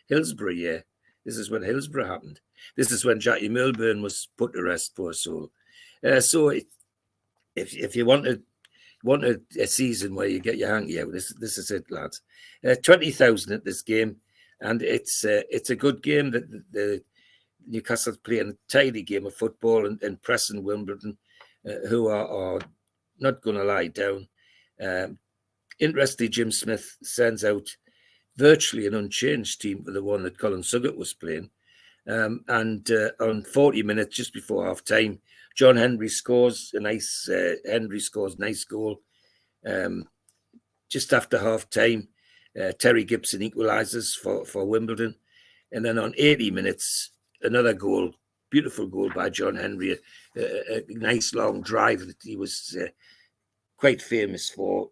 Hillsborough year. This is when Hillsborough happened. This is when Jackie Milburn was put to rest, poor soul. So if you want a season where you get your hanky out, this is it, lads. 20,000 at this game, and it's a good game. That the Newcastle playing a tidy game of football and pressing Wimbledon, who are not going to lie down. Interestingly, Jim Smith sends out virtually an unchanged team for the one that Colin Suggett was playing, and on 40 minutes just before half time, John Henry scores a nice goal. Just after half time, Terry Gibson equalises for Wimbledon, and then on 80 minutes, another goal, beautiful goal by John Henry, a nice long drive that he was quite famous for.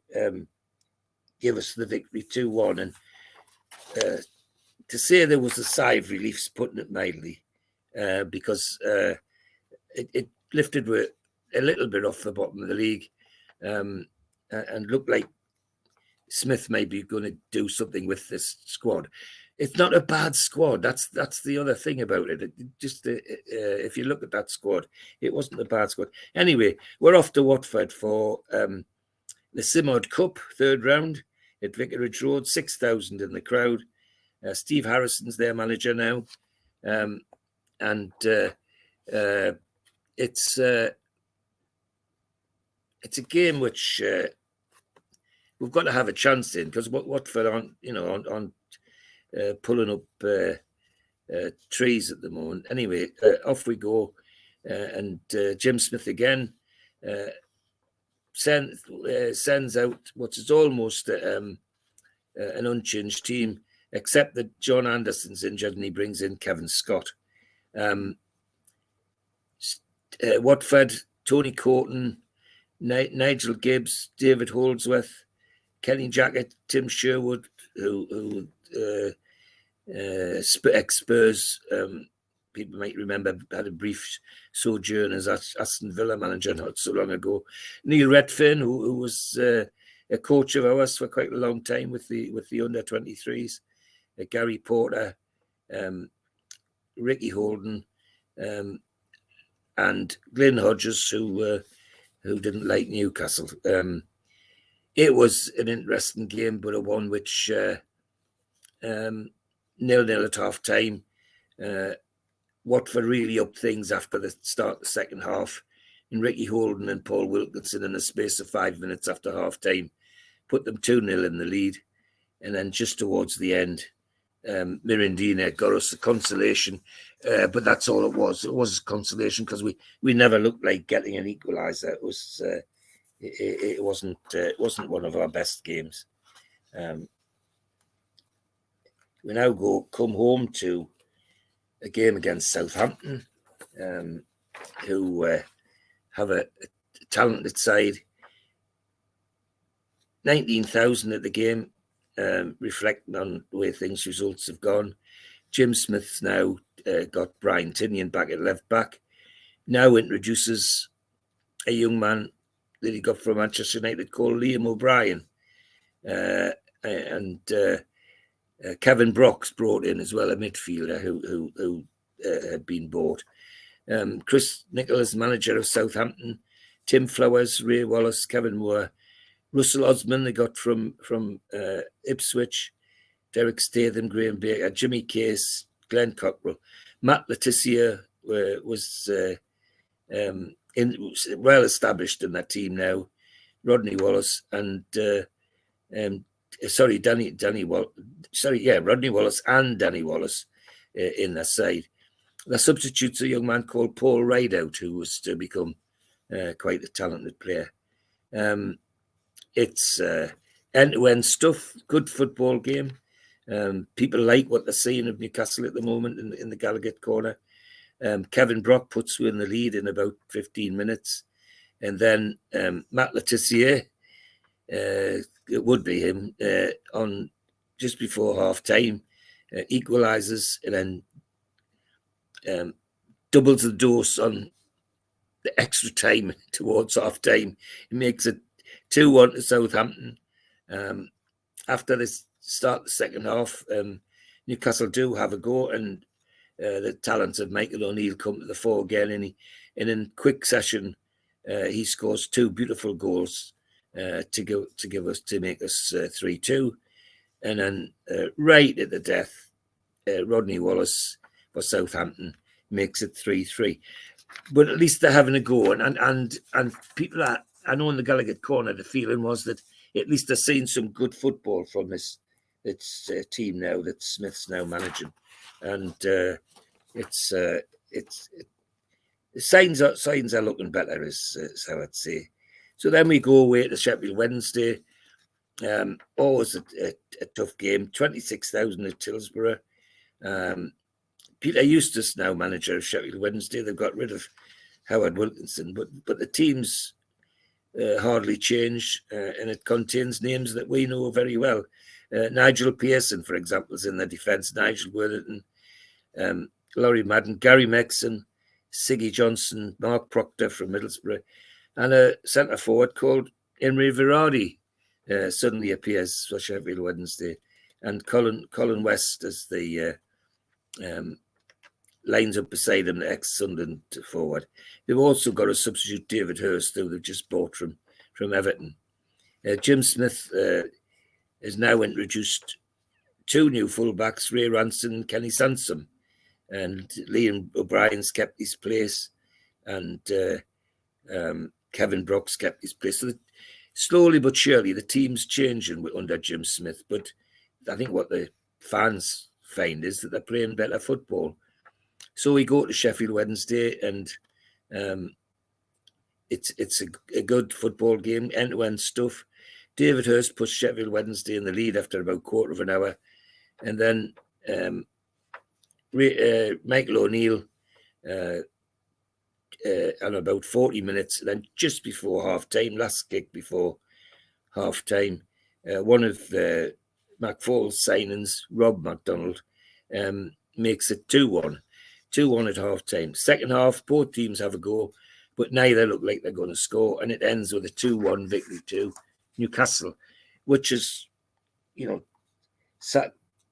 Give us the victory 2-1, and to say there was a sigh of relief, putting it mildly, because it lifted a little bit off the bottom of the league, and looked like Smith may be going to do something with this squad. It's not a bad squad. That's the other thing about it. If you look at that squad, it wasn't a bad squad. Anyway, we're off to Watford for the Simod Cup, third round at Vicarage Road, 6,000 in the crowd. Steve Harrison's their manager now, and it's a game which we've got to have a chance in, because Watford aren't pulling up trees at the moment. Anyway, off we go, and Jim Smith again sends out what is almost an unchanged team, except that John Anderson's injured and he brings in Kevin Scott. Watford, Tony Courton, Nigel Gibbs, David Holdsworth, Kenny Jackett, Tim Sherwood, who ex-Spurs, people might remember, had a brief sojourn as Aston Villa manager not so long ago. Neil Redfern, who was a coach of ours for quite a long time with the under-23s. Gary Porter, Ricky Holden, and Glyn Hodges, who didn't like Newcastle. It was an interesting game, but a one which 0-0 at half time. Watford really upped things after the start of the second half. And Ricky Holden and Paul Wilkinson, in the space of 5 minutes after half time, put them 2-0 in the lead. And then just towards the end, Mirandina got us a consolation. But that's all it was. It was a consolation because we never looked like getting an equaliser. It was it wasn't one of our best games. We now come home to a game against Southampton, who have a talented side. 19,000 at the game, reflecting on the way results have gone. Jim Smith's now got Brian Tinian back at left back. Now introduces a young man that he got from Manchester United called Liam O'Brien. And Kevin Brock's brought in as well, a midfielder who had been bought. Chris Nicholas, manager of Southampton. Tim Flowers, Ray Wallace, Kevin Moore, Russell Osman, they got from Ipswich. Derek Statham, Graham Baker, Jimmy Case, Glenn Cockrell. Matt Letizia was well established in that team now. Rodney Wallace and Rodney Wallace and Danny Wallace in their side. The substitutes a young man called Paul Rideout, who was to become quite a talented player. It's end-to-end stuff, good football game. People like what they're seeing of Newcastle at the moment in the Gallagher corner. Kevin Brock puts you in the lead in about 15 minutes. And then Matt Letizia, it would be him, on just before half-time, equalises and then doubles the dose on the extra time towards half-time. It makes it 2-1 to Southampton. After this start the second half, Newcastle do have a go, and the talents of Michael O'Neill come to the fore again, and in quick session he scores 2 beautiful goals to make us 3-2, and then right at the death, Rodney Wallace for Southampton makes it 3-3. But at least they're having a go, and people are. I know in the Gallagher corner the feeling was that at least they're seeing some good football from this team now that Smith's now managing, and signs are looking better, is how I'd say. So then we go away to Sheffield Wednesday. Always a tough game. 26,000 at Tillsborough. Peter Eustace, now manager of Sheffield Wednesday. They've got rid of Howard Wilkinson, but the team's hardly changed, and it contains names that we know very well. Nigel Pearson, for example, is in the defence. Nigel Worthington, Laurie Madden, Gary Mexon, Siggy Johnson, Mark Proctor from Middlesbrough, and a centre forward called Imre Virardi suddenly appears for Sheffield Wednesday, and Colin West as the lines up beside him, the ex-Sunderland forward. They've also got a substitute, David Hurst, who they've just bought from Everton. Jim Smith has now introduced 2 new fullbacks, Ray Ranson and Kenny Sansom, and Liam O'Brien's kept his place, and Kevin Brock's kept his place. So slowly but surely, the team's changing under Jim Smith, but I think what the fans find is that they're playing better football. So we go to Sheffield Wednesday, and it's a good football game, end-to-end stuff. David Hurst puts Sheffield Wednesday in the lead after about a quarter of an hour, and then Michael O'Neill on about 40 minutes, and then just before half-time, last kick before half-time, one of McFall's signings, Rob McDonald, makes it 2-1. 2-1 at half-time. Second half, both teams have a go, but neither look like they're going to score, and it ends with a 2-1 victory to Newcastle, which is,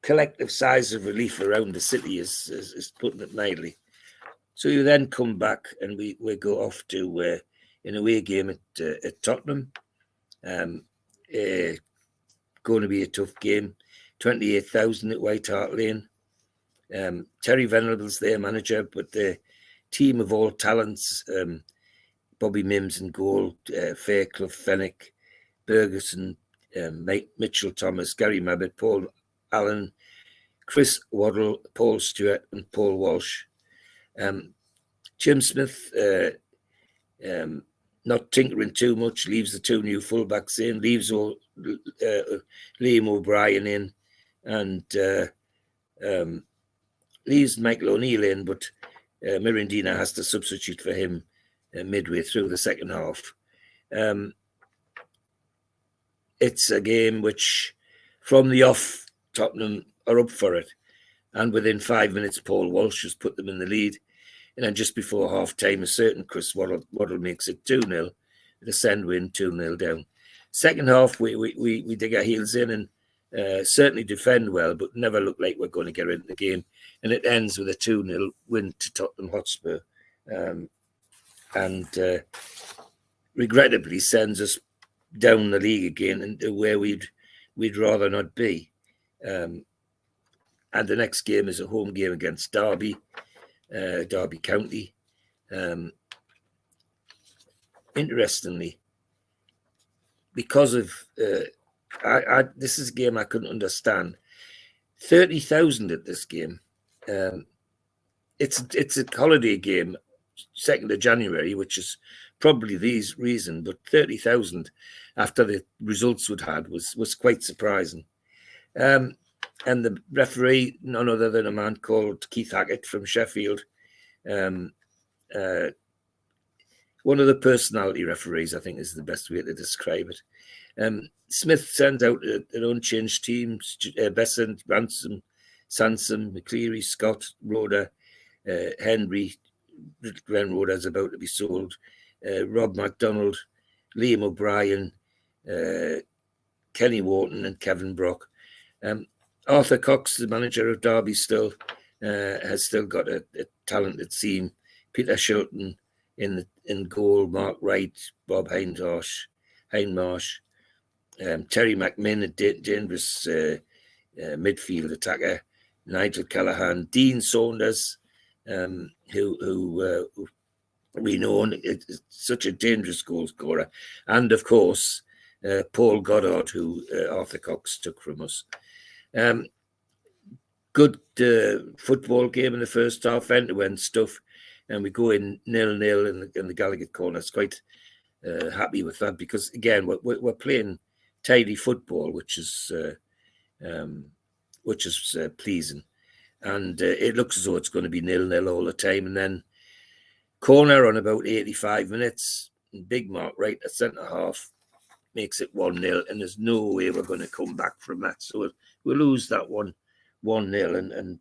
collective sighs of relief around the city is putting it mildly. So you then come back, and we go off to an away game at Tottenham. Going to be a tough game. 28,000 at White Hart Lane. Terry Venerable's their manager, but the team of all talents, Bobby Mims in goal, Fairclough, Fenwick, Ferguson, Mitchell Thomas, Gary Mabbott, Paul Allen, Chris Waddle, Paul Stewart, and Paul Walsh. Jim Smith, not tinkering too much, leaves the 2 new fullbacks in, leaves Liam O'Brien in, and leaves Michael O'Neill in, but Mirandina has to substitute for him midway through the second half. It's a game which, from the off, Tottenham are up for it. And within 5 minutes, Paul Walsh has put them in the lead. And then just before half-time, a certain Chris Waddle makes it 2-0. The Send win, 2-0 down. Second half, we dig our heels in and certainly defend well, but never look like we're going to get into the game. And it ends with a 2-0 win to Tottenham Hotspur. And regrettably sends us down the league again and where we'd rather not be. And the next game is a home game against Derby County. Interestingly, because of this is a game I couldn't understand. 30,000 at this game. It's a holiday game, 2nd of January, which is probably the reason, but 30,000 after the results we'd had was quite surprising. And the referee, none other than a man called Keith Hackett from Sheffield. One of the personality referees, I think, is the best way to describe it. Smith sends out an unchanged team: Besant, Ransom, Sansom, McCleary, Scott, Roda, Henry. Glenn Roda is about to be sold. Rob MacDonald, Liam O'Brien, Kenny Wharton, and Kevin Brock. Arthur Cox, the manager of Derby, still has still got a talented team. Peter Shilton in goal, Mark Wright, Bob Hindmarsh, Terry McMinn, a dangerous midfield attacker, Nigel Callaghan, Dean Saunders, who we know is such a dangerous goal scorer, and of course Paul Goddard, who Arthur Cox took from us. Good football game in the first half, end-to-end stuff, and we go in 0-0 in the Gallagher corner. It's quite happy with that because again we're playing tidy football, which is pleasing, and it looks as though it's going to be 0-0 all the time. And then corner on about 85 minutes, big Mark Wright at centre half makes it 1-0, and there's no way we're going to come back from that. So we'll lose that 1-0. And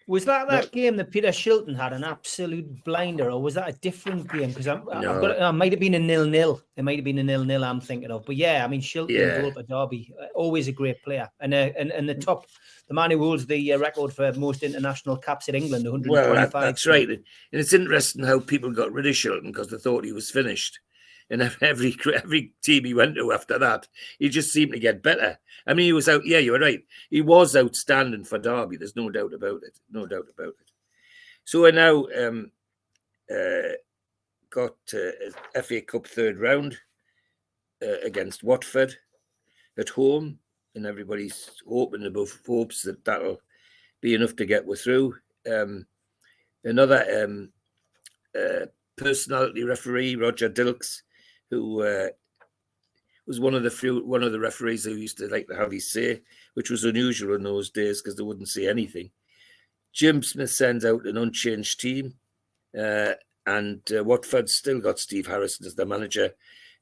was that game that Peter Shilton had an absolute blinder, or was that a different game? Because it might have been a 0-0. It might have been a 0-0 I'm thinking of. But yeah, I mean, Shilton goal for Derby, always a great player, and the man who holds the record for most international caps in England, 125. Well, that's right. And it's interesting how people got rid of Shilton because they thought he was finished. And every team he went to after that, he just seemed to get better. I mean, he was out. Yeah, you were right. He was outstanding for Derby. There's no doubt about it. No doubt about it. So we're now got FA Cup third round against Watford at home, and everybody's hoping above hopes that that'll be enough to get us through. Another personality referee, Roger Dilks, who was one of the referees who used to like to have his say, which was unusual in those days because they wouldn't say anything. Jim Smith sends out an unchanged team, and Watford still got Steve Harrison as their manager,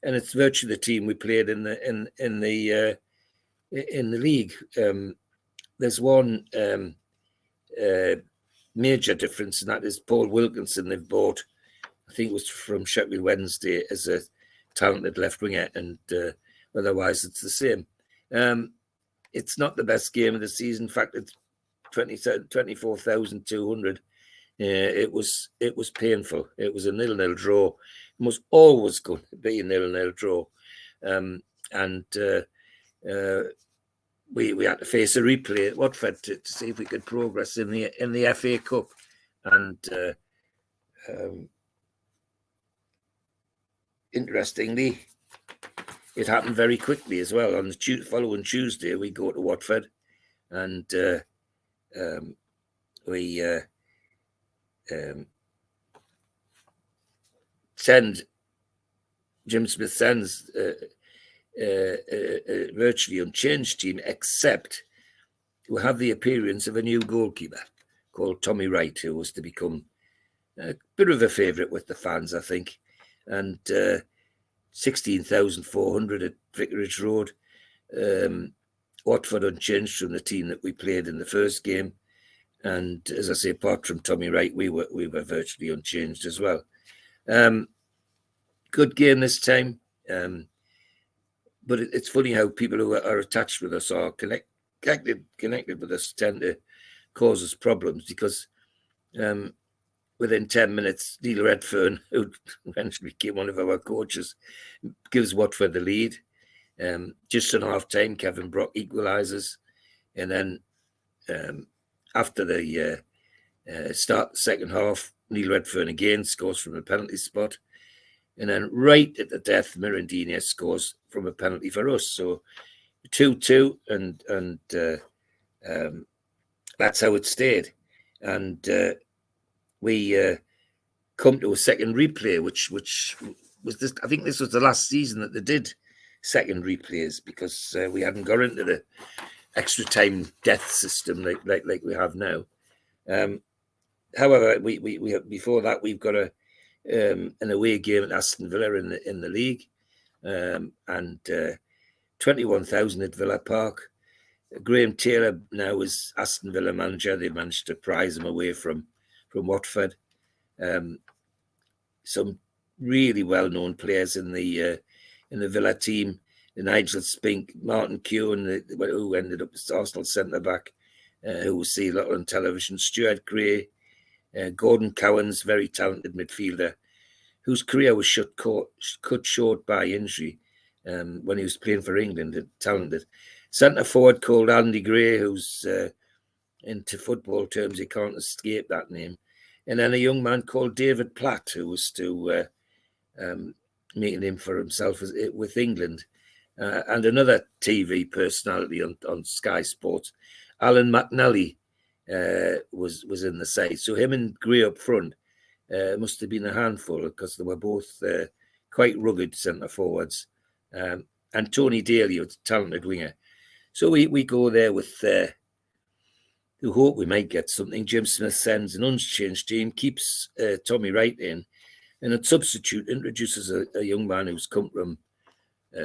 and it's virtually the team we played in the league. There's one major difference, and that is Paul Wilkinson. They've bought, I think it was from Sheffield Wednesday, as a talented left winger, and otherwise it's the same. It's not the best game of the season. In fact, it's 24,200. It was painful. It was a 0-0 draw. It was always going to be a 0-0 draw, and we had to face a replay at Watford to see if we could progress in the FA Cup, and interestingly, it happened very quickly as well. On the following Tuesday, we go to Watford, and we send Jim Smith sends a virtually unchanged team, except we have the appearance of a new goalkeeper called Tommy Wright, who was to become a bit of a favourite with the fans, I think. And 16,400 at Vicarage Road. Watford unchanged from the team that we played in the first game. And as I say, apart from Tommy Wright, we were virtually unchanged as well. Good game this time. But it's funny how people who are attached with us or connected with us tend to cause us problems, because within 10 minutes, Neil Redfern, who eventually became one of our coaches, gives Watford the lead. Just on half time, Kevin Brock equalises. And then after the start the second half, Neil Redfern again scores from a penalty spot. And then right at the death, Mirandinha scores from a penalty for us. So 2-2, and that's how it stayed. And we come to a second replay, which was this. I think this was the last season that they did second replays, because we hadn't got into the extra time death system like we have now. However, we before that we've got an away game at Aston Villa in the league, and 21,000 at Villa Park. Graham Taylor now is Aston Villa manager. They managed to prize him away from Watford. Some really well-known players in the Villa team: Nigel Spink, Martin Keown, who ended up as Arsenal centre-back, who we'll see a lot on television, Stuart Gray, Gordon Cowans, very talented midfielder, whose career was cut short by injury when he was playing for England, talented. Centre-forward called Andy Gray, who's into football terms, he can't escape that name. And then a young man called David Platt, who was to make a name for himself with England. And another TV personality on Sky Sports, Alan McNally, was in the side. So him and Gray up front must have been a handful, because they were both quite rugged centre forwards. And Tony Daly, a talented winger. So we go there with who hope we might get something. Jim Smith sends an unchanged team, keeps Tommy Wright in, and at substitute introduces a young man who's come from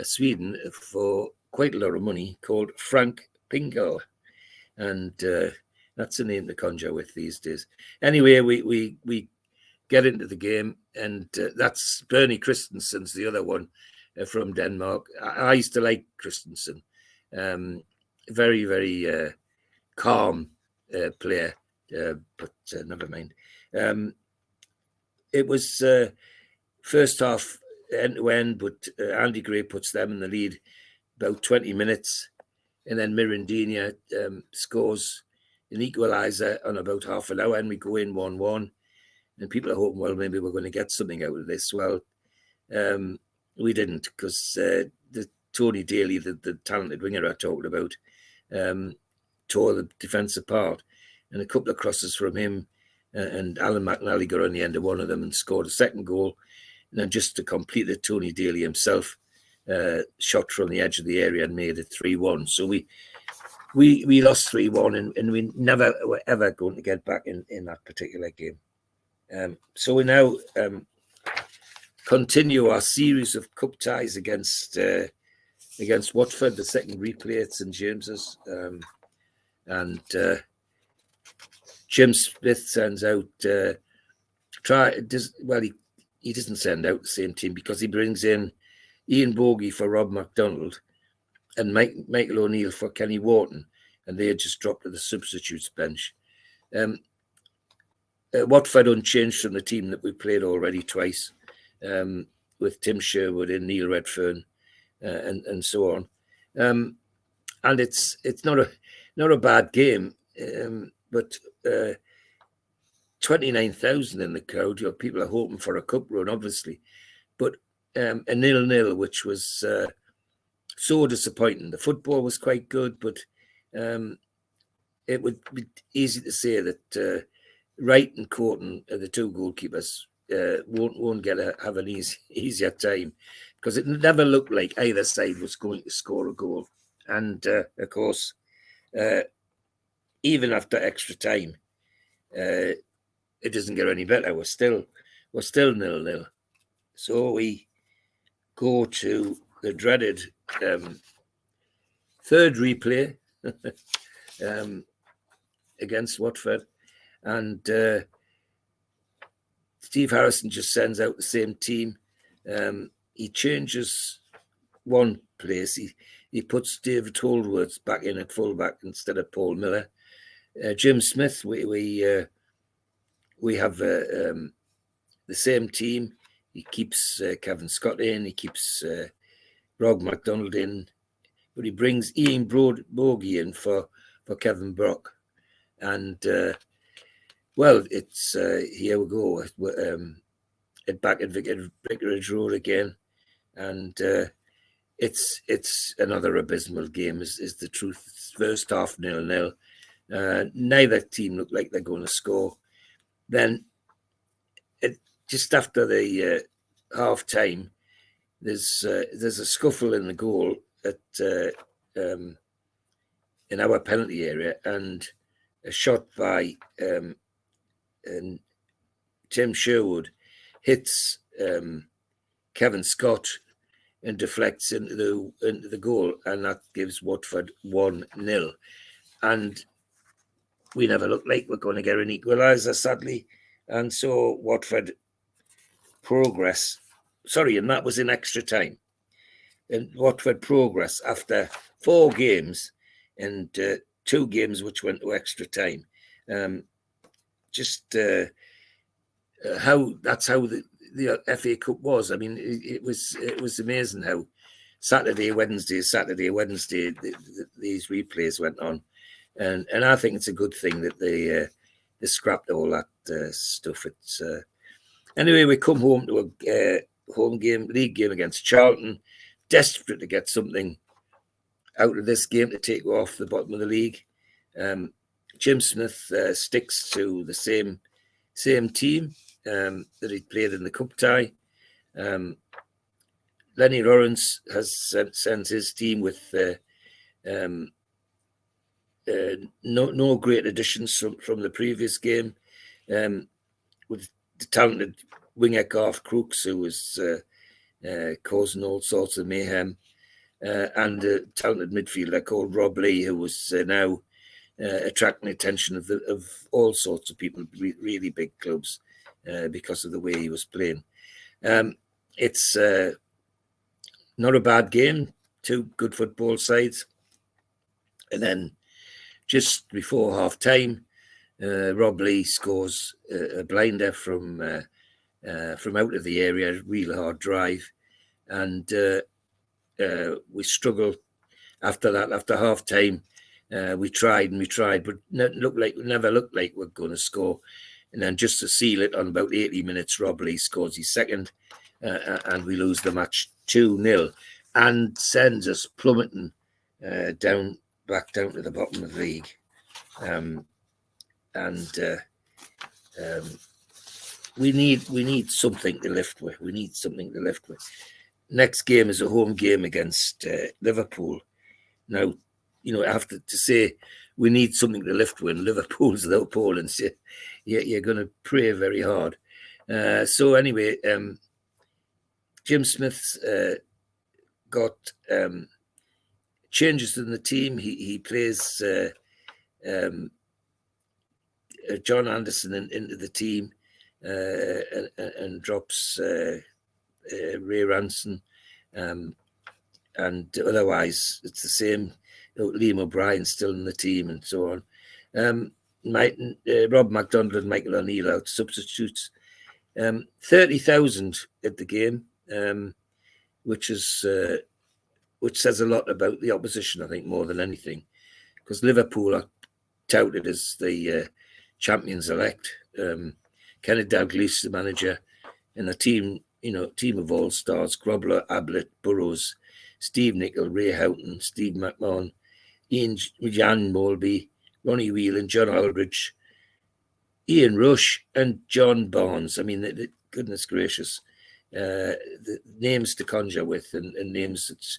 Sweden for quite a lot of money, called Frank Pinkel. And that's a name to conjure with these days. Anyway, we get into the game, and that's Bernie Christensen's the other one from Denmark. I used to like Christensen. Very, very calm player, but never mind. It was first half end to end, but Andy Gray puts them in the lead about 20 minutes, and then Mirandinha scores an equaliser on about half an hour, and we go in 1-1. And people are hoping, well, maybe we're going to get something out of this. Well, we didn't, because the Tony Daly, the talented winger I talked about, tore the defence apart. And a couple of crosses from him, and Alan McNally got on the end of one of them and scored a second goal. And then just to complete it, Tony Daly himself shot from the edge of the area and made it 3-1. So we lost 3-1, and we never were ever going to get back in that particular game. So we now continue our series of cup ties against Watford, the second replay at St James's, and Jim Smith sends out he doesn't send out the same team, because he brings in Ian Bogie for Rob MacDonald and Michael O'Neill for Kenny Wharton, and they had just dropped to the substitutes bench. Watford unchanged from the team that we played already twice, with Tim Sherwood and Neil Redfern, and so on. And it's not a bad game, but 29,000 in the crowd. People are hoping for a cup run, obviously, but a 0-0, which was so disappointing. The football was quite good, but it would be easy to say that Wright and Courtney are the two goalkeepers. Won't have an easier time, because it never looked like either side was going to score a goal. And of course, even after extra time, it doesn't get any better. We're still 0-0. So we go to the dreaded third replay against Watford, and Steve Harrison just sends out the same team. He changes one place. He puts David Holdsworth back in at fullback instead of Paul Miller. Jim Smith, we have the same team. He keeps Kevin Scott in. He keeps Rog MacDonald in, but he brings Ian Bogey in for Kevin Brock. And well, it's here we go. Back at Vicarage Road again, and it's another abysmal game. Is the truth? First half 0-0. Neither team look like they're going to score. Then, just after the half time, there's a scuffle in the goal at in our penalty area, and a shot by Tim Sherwood hits Kevin Scott and deflects into the goal, and that gives Watford 1-0. And we never looked like we're going to get an equaliser, sadly. And so Watford progress. Sorry, and that was in extra time. And Watford progress after 4 games and 2 games which went to extra time. That's how the FA Cup was. I mean, it was amazing how Saturday, Wednesday, these replays went on, and I think it's a good thing that they scrapped all that stuff. It's anyway, we come home to a league game against Charlton, desperate to get something out of this game to take off the bottom of the league. Jim Smith sticks to the same team that he played in the cup tie. Lenny Lawrence has sent his team with no great additions from the previous game, with the talented winger Garth Crooks, who was causing all sorts of mayhem, and a talented midfielder called Rob Lee, who was now attracting attention of all sorts of people, really big clubs, because of the way he was playing. It's not a bad game, 2 good football sides. And then just before half time, Rob Lee scores a blinder from out of the area, real hard drive. And we struggled after that. After half time, we tried, but never looked like we're going to score. And then just to seal it, on about 80 minutes, Rob Lee scores his second, and we lose the match 2-0, and sends us plummeting back down to the bottom of the league. We need something to lift with. Next game is a home game against Liverpool. Now, I have to say we need something to lift with. Liverpool's without Poland, so you're going to pray very hard. So anyway, Jim Smith's got changes in the team. He plays John Anderson into the team, and drops Ray Ranson, and otherwise it's the same. Liam O'Brien's still in the team, and so on. Rob MacDonald and Michael O'Neill out substitutes. 30,000 at the game, which says a lot about the opposition, I think, more than anything, because Liverpool are touted as the champions elect. Kenneth Dalglish, the manager, and a team of all stars: Grobler, Ablett, Burrows, Steve Nicol, Ray Houghton, Steve McMahon, Jan Molby, Ronnie Whelan, John Aldridge, Ian Rush, and John Barnes. I mean, goodness gracious, the names to conjure with, and names that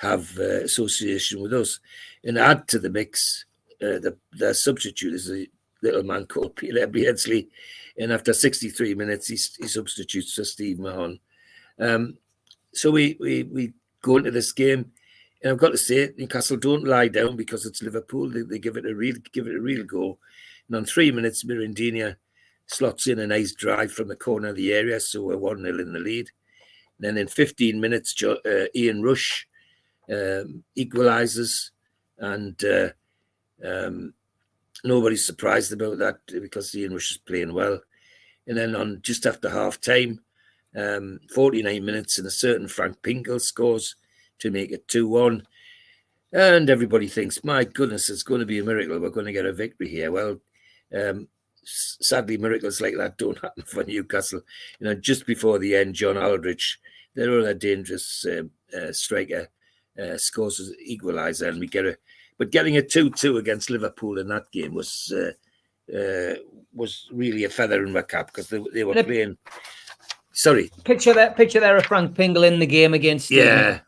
have association with us. And add to the mix, the substitute is a little man called Peter Beardsley, and after 63 minutes, he substitutes for Steve Mahon. So we go into this game, and I've got to say, Newcastle don't lie down because it's Liverpool. They give it a real go. And on 3 minutes, Mirandinha slots in a nice drive from the corner of the area, so we're 1-0 in the lead. And then in 15 minutes, Ian Rush equalises, and nobody's surprised about that because Ian Rush is playing well. And then on just after half time, 49 minutes, and a certain Frank Pinkel scores to make it 2-1. And everybody thinks, my goodness, it's going to be a miracle. We're going to get a victory here. Well, sadly, miracles like that don't happen for Newcastle. Just before the end, John Aldridge, their other dangerous striker, scores as equaliser, and we get a. But getting a 2-2 against Liverpool in that game was really a feather in my cap because they were playing. Sorry, picture there of Frank Pingle in the game against. Yeah.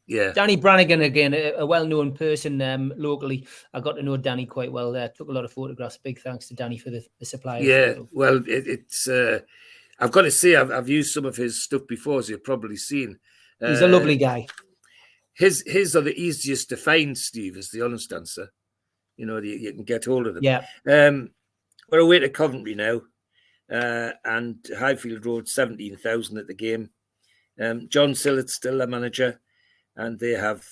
Danny Brannigan, again, a well-known person locally. I got to know Danny quite well there. Took a lot of photographs. Big thanks to Danny for the supply. Yeah, well, it's. I've got to say, I've used some of his stuff before, as you've probably seen. He's a lovely guy. His are the easiest to find, Steve, is the honest answer. You can get hold of them. Yeah. We're away to Coventry now, and Highfield Road, 17,000 at the game. John Sillett's still the manager, and they have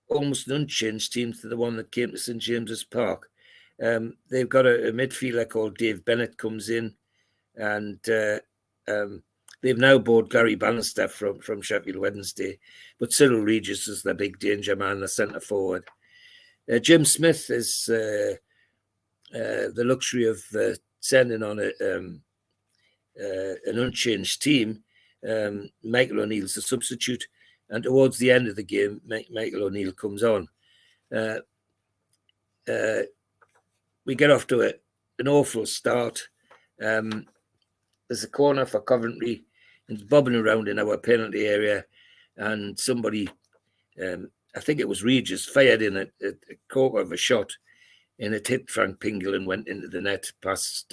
almost an unchanged team to the one that came to St James's Park. They've got a midfielder called Dave Bennett comes in, and they've now bought Gary Bannister from Sheffield Wednesday, but Cyril Regis is the big danger man, the centre forward. Jim Smith is the luxury of sending on an unchanged team. Michael O'Neill's the substitute, and towards the end of the game, Michael O'Neill comes on. We get off to an awful start. There's a corner for Coventry, and bobbing around in our penalty area, and somebody, I think it was Regis, fired in a corker of a shot, and it hit Frank Pingle and went into the net past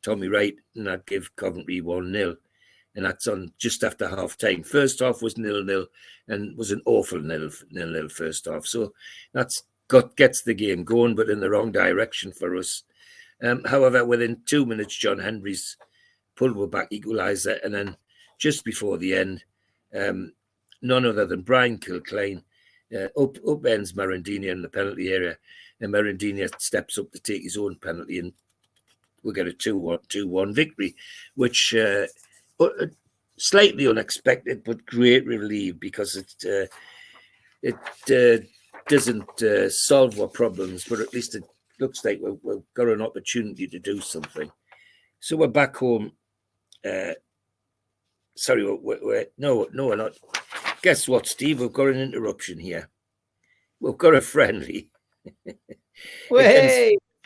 Tommy Wright, and that gave Coventry 1-0. And that's on just after half time. First half was 0-0 and was an awful 0-0 first half. So that's gets the game going, but in the wrong direction for us. However, within 2 minutes, John Henry's pulled one back equaliser, and then just before the end, none other than Brian Kilcline upends Mirandinha in the penalty area, and Mirandinha steps up to take his own penalty, and we'll get a 2-1 victory, which slightly unexpected, but great relief because it doesn't solve our problems, but at least it looks like we've got an opportunity to do something. So we're back home. Sorry, no, we're not. Guess what, Steve? We've got an interruption here. We've got a friendly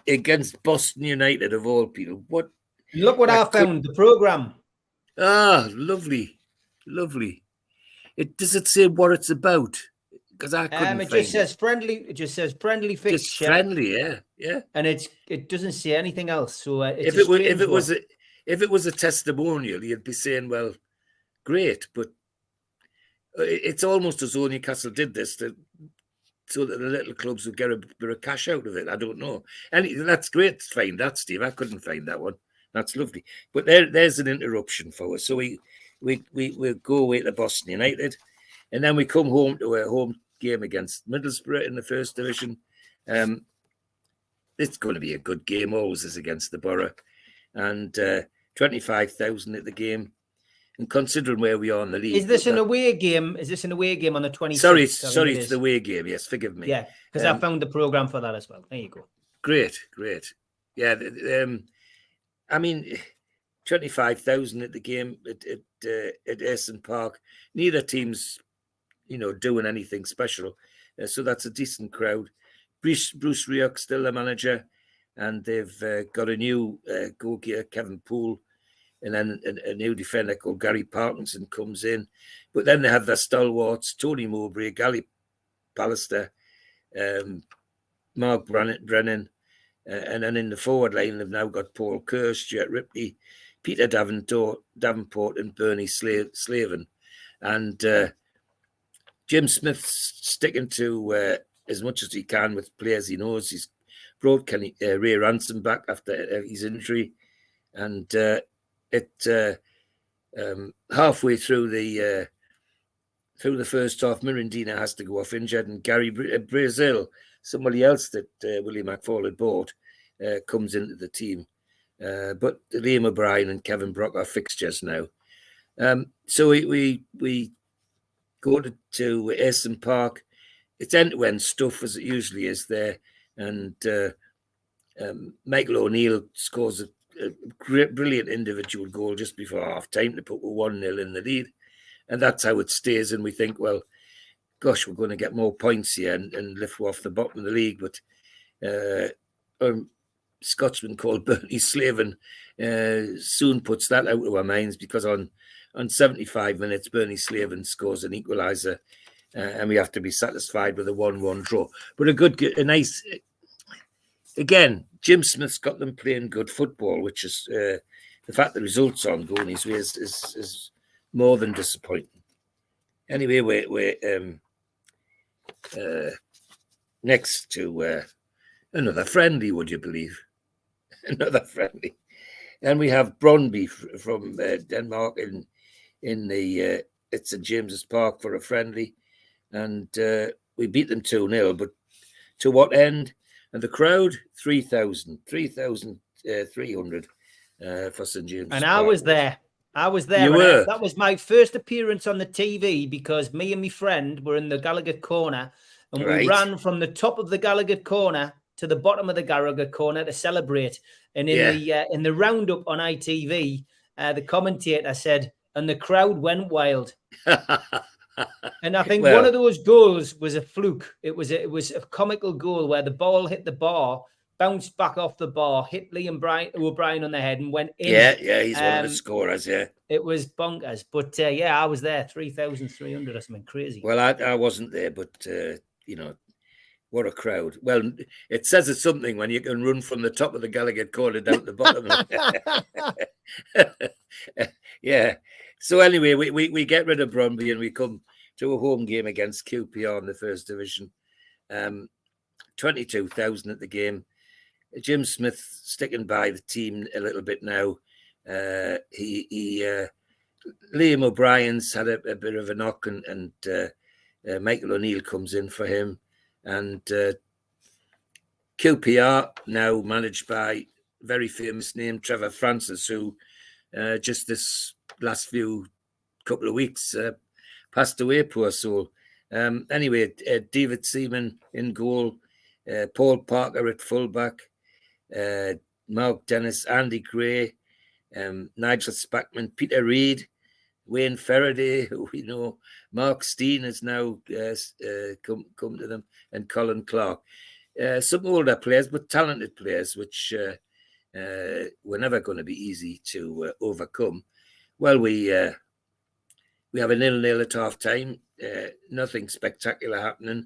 against Boston United, of all people. Look what I found, the programme. Ah, lovely. Does it say what it's about? Because I couldn't it just says friendly. It just says friendly fixture. Just friendly, yeah. And it doesn't say anything else. So if it was a testimonial, you'd be saying, well, great, but it's almost as though Newcastle did this so that the little clubs would get a bit of cash out of it. I don't know. And that's great to find that, Steve. I couldn't find that one. That's lovely. But there's an interruption for us. So we'll go away to Boston United, and then we come home to a home game against Middlesbrough in the First Division. It's going to be a good game, always is against the Borough. And 25,000 at the game. And considering where we are in the league. Is this an away game? Is this an away game on the 26th? Sorry, it's the away game. Yes, forgive me. Yeah, because I found the programme for that as well. There you go. Great. Yeah, I mean, 25,000 at the game at Ayson Park. Neither team's, doing anything special. So that's a decent crowd. Bruce Rioch still the manager, and they've got a new goalkeeper, Kevin Poole, and then a new defender called Gary Parkinson comes in. But then they have their stalwarts, Tony Mowbray, Gary Pallister, Mark Brennan, and then in the forward line, they've now got Paul Kerr, Stuart Ripley, Peter Davenport, and Bernie Slaven. And Jim Smith's sticking to as much as he can with players he knows. He's brought Ray Ransom back after his injury, and halfway through the first half, Mirandina has to go off injured, and Gary Brazil, somebody else that William McFall had bought, comes into the team. But Liam O'Brien and Kevin Brock are fixtures now. So we go to Ayson Park. It's end-to-end stuff as it usually is there, and Michael O'Neill scores a great, brilliant individual goal just before half-time to put 1-0 in the lead, and that's how it stays. And we think, well, gosh, we're going to get more points here and lift off the bottom of the league. But a Scotsman called Bernie Slaven soon puts that out of our minds, because on 75 minutes, Bernie Slaven scores an equaliser, and we have to be satisfied with a 1-1 draw. But a nice, again, Jim Smith's got them playing good football, which is the fact the results aren't going his way is more than disappointing. Anyway, we're next to another friendly, would you believe? Another friendly. And we have Brøndby from Denmark in the at St James's Park for a friendly, and we beat them 2-0. But to what end? And the crowd, 3,300 for St James's and Park. I was there. You were. That was my first appearance on the TV, because me and my friend were in the Gallagher corner, and we ran from the top of the Gallagher corner to the bottom of the Gallagher corner to celebrate. And in the roundup on ITV, the commentator said, and the crowd went wild. And I think one of those goals was a fluke. It was a comical goal where the ball hit the bar, bounced back off the bar, hit Liam O'Brien on the head, and went in. Yeah, he's one of the scorers. Yeah, it was bonkers. But I was there, 3,300 or something crazy. Well, I wasn't there, but what a crowd! Well, it says it's something when you can run from the top of the Gallagher corner down to the bottom. Yeah. So anyway, we get rid of Brøndby and we come to a home game against QPR in the First Division. 22,000 at the game. Jim Smith sticking by the team a little bit now. Liam O'Brien's had a bit of a knock, and Michael O'Neill comes in for him. And QPR, now managed by very famous name Trevor Francis, who just this last couple of weeks passed away, poor soul. Anyway, David Seaman in goal, Paul Parker at fullback, Mark Dennis, Andy Gray, Nigel Spackman, Peter Reid, Wayne Faraday, who we know, Mark Steen has now come to them, and Colin Clark. Some older players, but talented players, which were never going to be easy to overcome. Well, we have a 0-0 at half time. Nothing spectacular happening.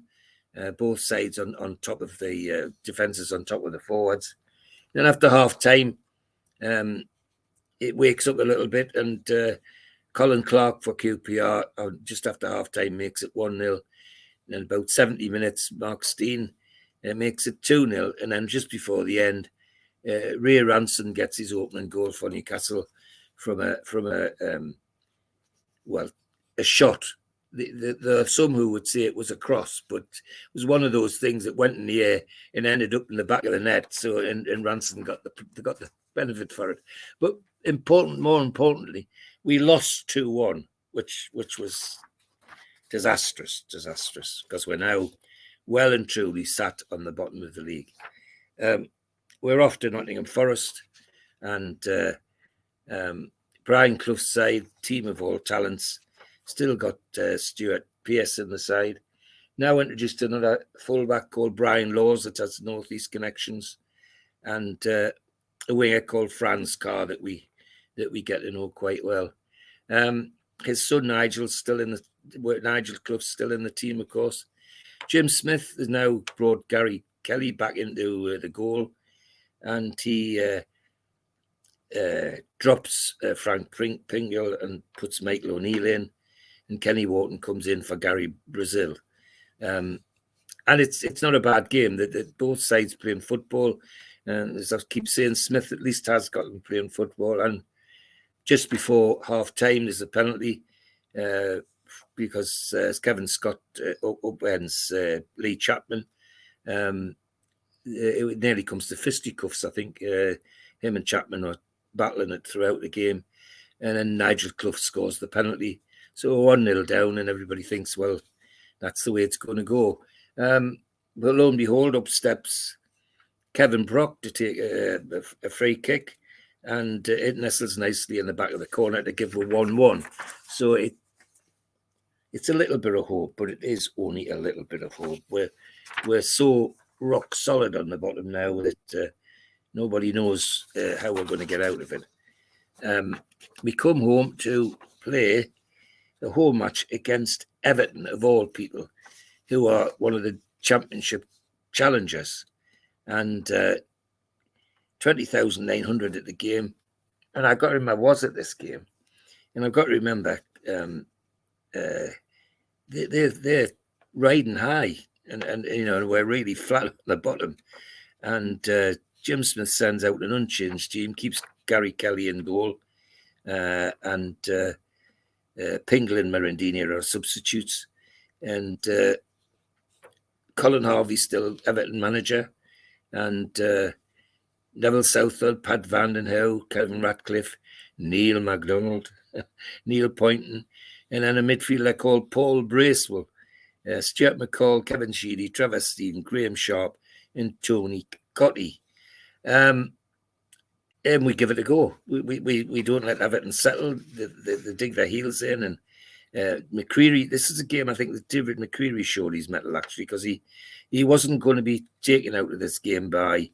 Both sides on top of the defences, on top of the forwards. Then after half time, it wakes up a little bit, and Colin Clark for QPR, just after half time, makes it 1-0. And about 70 minutes, Mark Steen makes it 2-0. And then just before the end, Ray Ransom gets his opening goal for Newcastle from a shot. There are some who would say it was a cross, but it was one of those things that went in the air and ended up in the back of the net. So and Ransom got the benefit for it. But more importantly, we lost 2-1, which was disastrous, because we're now well and truly sat on the bottom of the league. We're off to Nottingham Forest, and Brian Clough's side, team of all talents, still got Stuart Pearce in the side. Now introduced another fullback called Brian Laws that has northeast connections, and a winger called Franz Carr that we get to know quite well. His son Nigel Clough's still in the team, of course. Jim Smith has now brought Gary Kelly back into the goal, and he drops Frank Pringle and puts Michael O'Neill in, and Kenny Wharton comes in for Gary Brazil. And it's not a bad game. That both sides playing football, and as I keep saying, Smith at least has got them playing football. And just before half time, there's a penalty because Kevin Scott upends Lee Chapman. It nearly comes to fisticuffs. I think him and Chapman are battling it throughout the game, and then Nigel Clough scores the penalty. So 1-0 down, and everybody thinks, well, that's the way it's going to go. But lo and behold, up steps Kevin Brock to take a free kick, and it nestles nicely in the back of the corner to give a 1-1. So it's a little bit of hope, but it is only a little bit of hope. We're so rock solid on the bottom now that nobody knows how we're going to get out of it. We come home to play the home match against Everton, of all people, who are one of the championship challengers, and 20,900 at the game. And I got to remember, I was at this game, and I've got to remember they're riding high, and you know, we're really flat on the bottom. And Jim Smith sends out an unchanged team, keeps Gary Kelly in goal, and Pingle and Merendini are substitutes, and Colin Harvey's still Everton manager, and Neville Southall, Pat Vandenhoe, Kevin Ratcliffe, Neil MacDonald, Neil Poynton, and then a midfielder called Paul Bracewell, Stuart McCall, Kevin Sheedy, Trevor Stephen, Graham Sharp, and Tony Cotty. And we give it a go. We don't let Everton settle. They dig their heels in, and McCreary. This is a game I think that David McCreary showed his mettle, actually, because he wasn't going to be taken out of this game by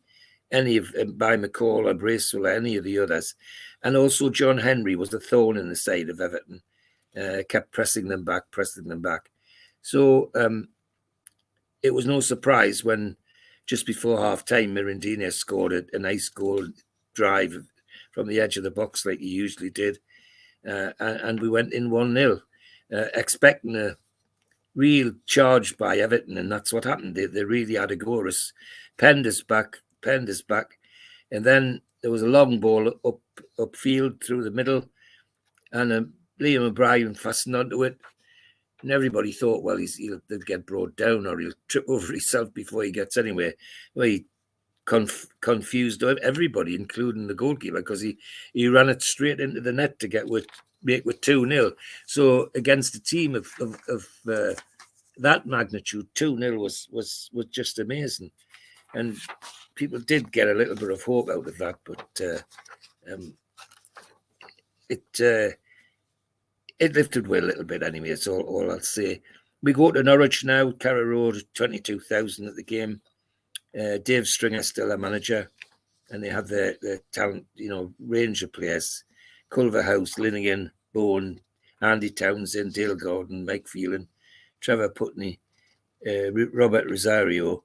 McCall or Bracewell or any of the others. And also John Henry was a thorn in the side of Everton, kept pressing them back. So it was no surprise when just before half time, Merendini scored a nice goal drive from the edge of the box like he usually did. And we went in 1-0, expecting a real charge by Everton, and that's what happened. They really had a go. Penned us back, and then there was a long ball upfield through the middle, and Liam O'Brien fastened onto it, and everybody thought, well, he'll get brought down or he'll trip over himself before he gets anywhere. Well, he confused everybody, including the goalkeeper, because he ran it straight into the net to make with 2-0. So against a team of that magnitude, 2-0 was just amazing, and people did get a little bit of hope out of that, but it lifted way a little bit anyway. That's all I'll say. We go to Norwich now. Carrow Road, 22,000 at the game. Dave Stringer still a manager, and they have their talent, range of players: Culverhouse, Linnigan, Bowen, Andy Townsend, Dale Gordon, Mike Phelan, Trevor Putney, Robert Rosario,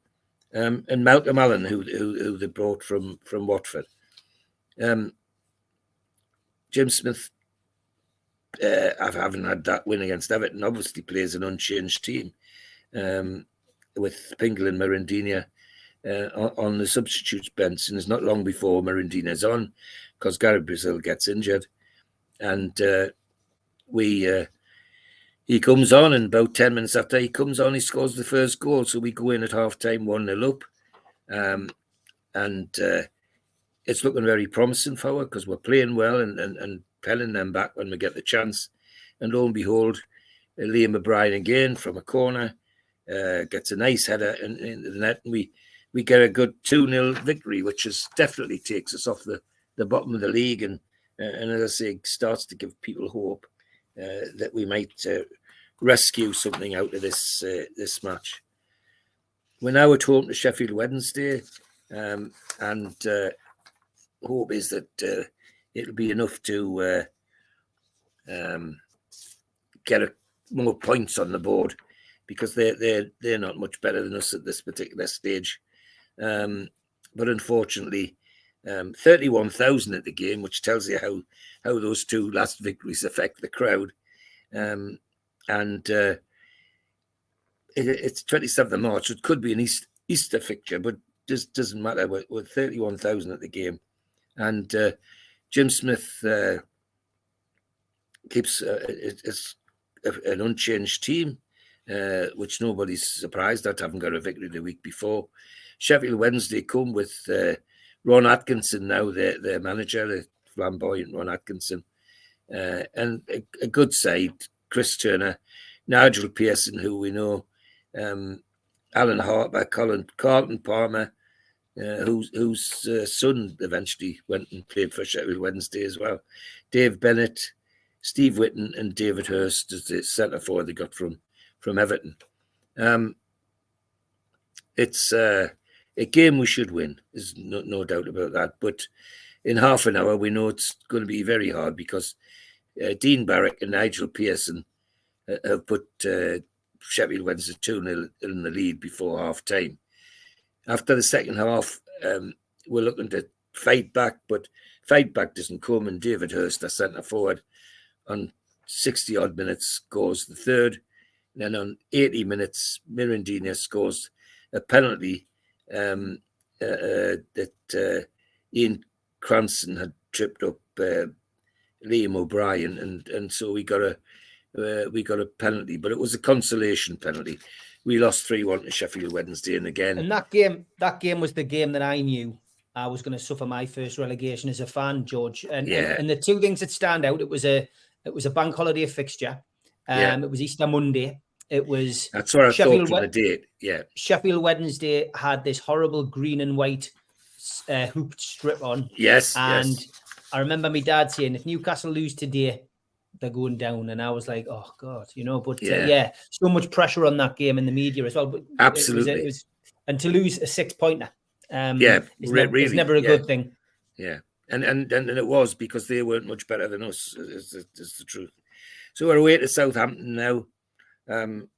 and Malcolm Allen, who they brought from Watford. Jim Smith, having had that win against Everton, obviously plays an unchanged team with Pingle and Merendini on the substitutes bench, and it's not long before Merendini's on because Gary Brazil gets injured, and he comes on, and about 10 minutes after he comes on, he scores the first goal. So we go in at half time 1-0 up, and it's looking very promising for us because we're playing well and penning them back when we get the chance. And lo and behold, Liam O'Brien again from a corner gets a nice header into the net, and we get a good 2-0 victory, which definitely takes us off the bottom of the league and and as I say, starts to give people hope that we might rescue something out of this match. We're now at home to Sheffield Wednesday, and hope is that it'll be enough to get more points on the board, because they're not much better than us at this particular stage. But unfortunately, 31,000 at the game, which tells you how those two last victories affect the crowd. And it's 27th of March. It could be an Easter fixture, but just doesn't matter. With 31,000 at the game, and Jim Smith keeps it's an unchanged team, which nobody's surprised at, haven't got a victory the week before. Sheffield Wednesday come with Ron Atkinson now, their manager, the flamboyant Ron Atkinson, and a good side. Chris Turner, Nigel Pearson, who we know, Alan Harper, Carlton Palmer, whose son eventually went and played for Sheffield Wednesday as well. Dave Bennett, Steve Whitten, and David Hurst as the centre forward they got from Everton. It's a game we should win. There's no doubt about that. But in half an hour, we know it's going to be very hard, because Dean Barrick and Nigel Pearson have put Sheffield Wednesday 2-0 in the lead before half time. After the second half, we're looking to fight back, but fight back doesn't come, and David Hurst, our centre forward, on 60 odd minutes scores the third. And then on 80 minutes, Mirandina scores a penalty that Ian Cranston had tripped up Liam O'Brien, and so we got a penalty, but it was a consolation penalty. We lost 3-1 to Sheffield Wednesday, and again, and that game was the game that I knew I was going to suffer my first relegation as a fan, George. And the two things that stand out, it was a bank holiday fixture. It was Easter Monday. That's what I thought from the date. Yeah, Sheffield Wednesday had this horrible green and white hooped strip on. Yes, and I remember my dad saying, if Newcastle lose today, they're going down. And I was like, oh God, but so much pressure on that game in the media as well. But absolutely, it was and to lose a 6-pointer, is never a good thing. Yeah, and it was, because they weren't much better than us. Is the truth. So we're away to Southampton now, and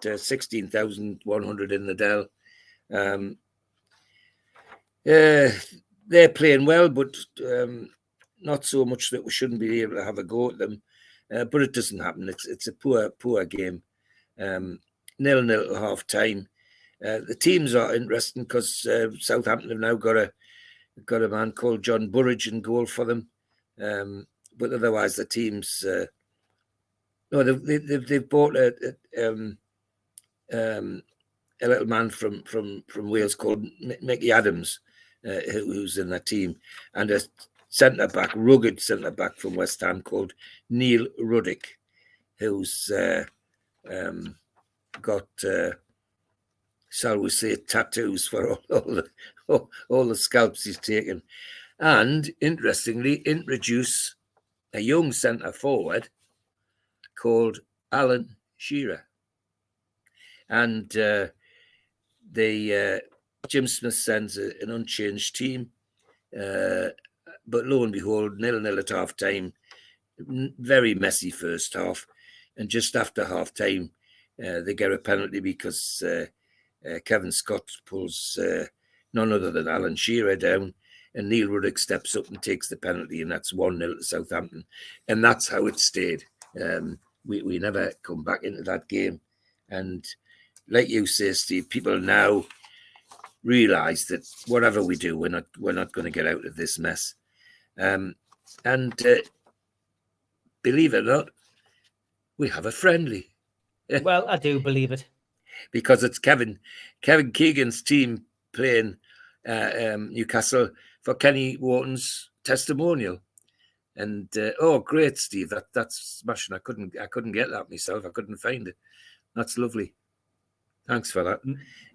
16,100 in the Dell. They're playing well, but not so much that we shouldn't be able to have a go at them. But it doesn't happen. It's a poor game. 0-0 at half time. The teams are interesting, because Southampton have now got a man called John Burridge in goal for them. But otherwise, the teams they've bought a little man from Wales called Mickey Adams, who's in that team, and a rugged centre back from West Ham called Neil Ruddock, who's got, shall we say, tattoos for all the scalps he's taken, and interestingly introduce a young centre forward called Alan Shearer, and Jim Smith sends an unchanged team. But lo and behold, 0-0 at half time. Very messy first half, and just after half time, they get a penalty, because Kevin Scott pulls none other than Alan Shearer down, and Neil Ruddock steps up and takes the penalty, and that's 1-0 to Southampton, and that's how it stayed. We never come back into that game, and like you say, Steve, people now realise that whatever we do, we're not going to get out of this mess. And believe it or not, we have a friendly. Well, I do believe it, because it's Kevin Keegan's team playing Newcastle for Kenny Wharton's testimonial. And great, Steve! That's smashing. I couldn't get that myself. I couldn't find it. That's lovely. Thanks for that.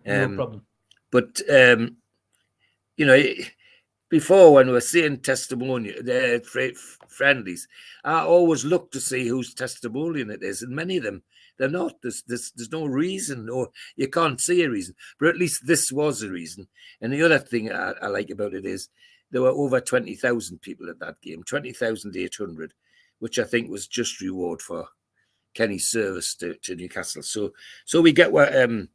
No problem. But before, when we were saying testimonial, friendlies, I always look to see whose testimonial it is, and many of them, they're not. There's no reason, or you can't see a reason, but at least this was a reason. And the other thing I like about it is there were over 20,000 people at that game, 20,800, which I think was just reward for Kenny's service to Newcastle. So we get our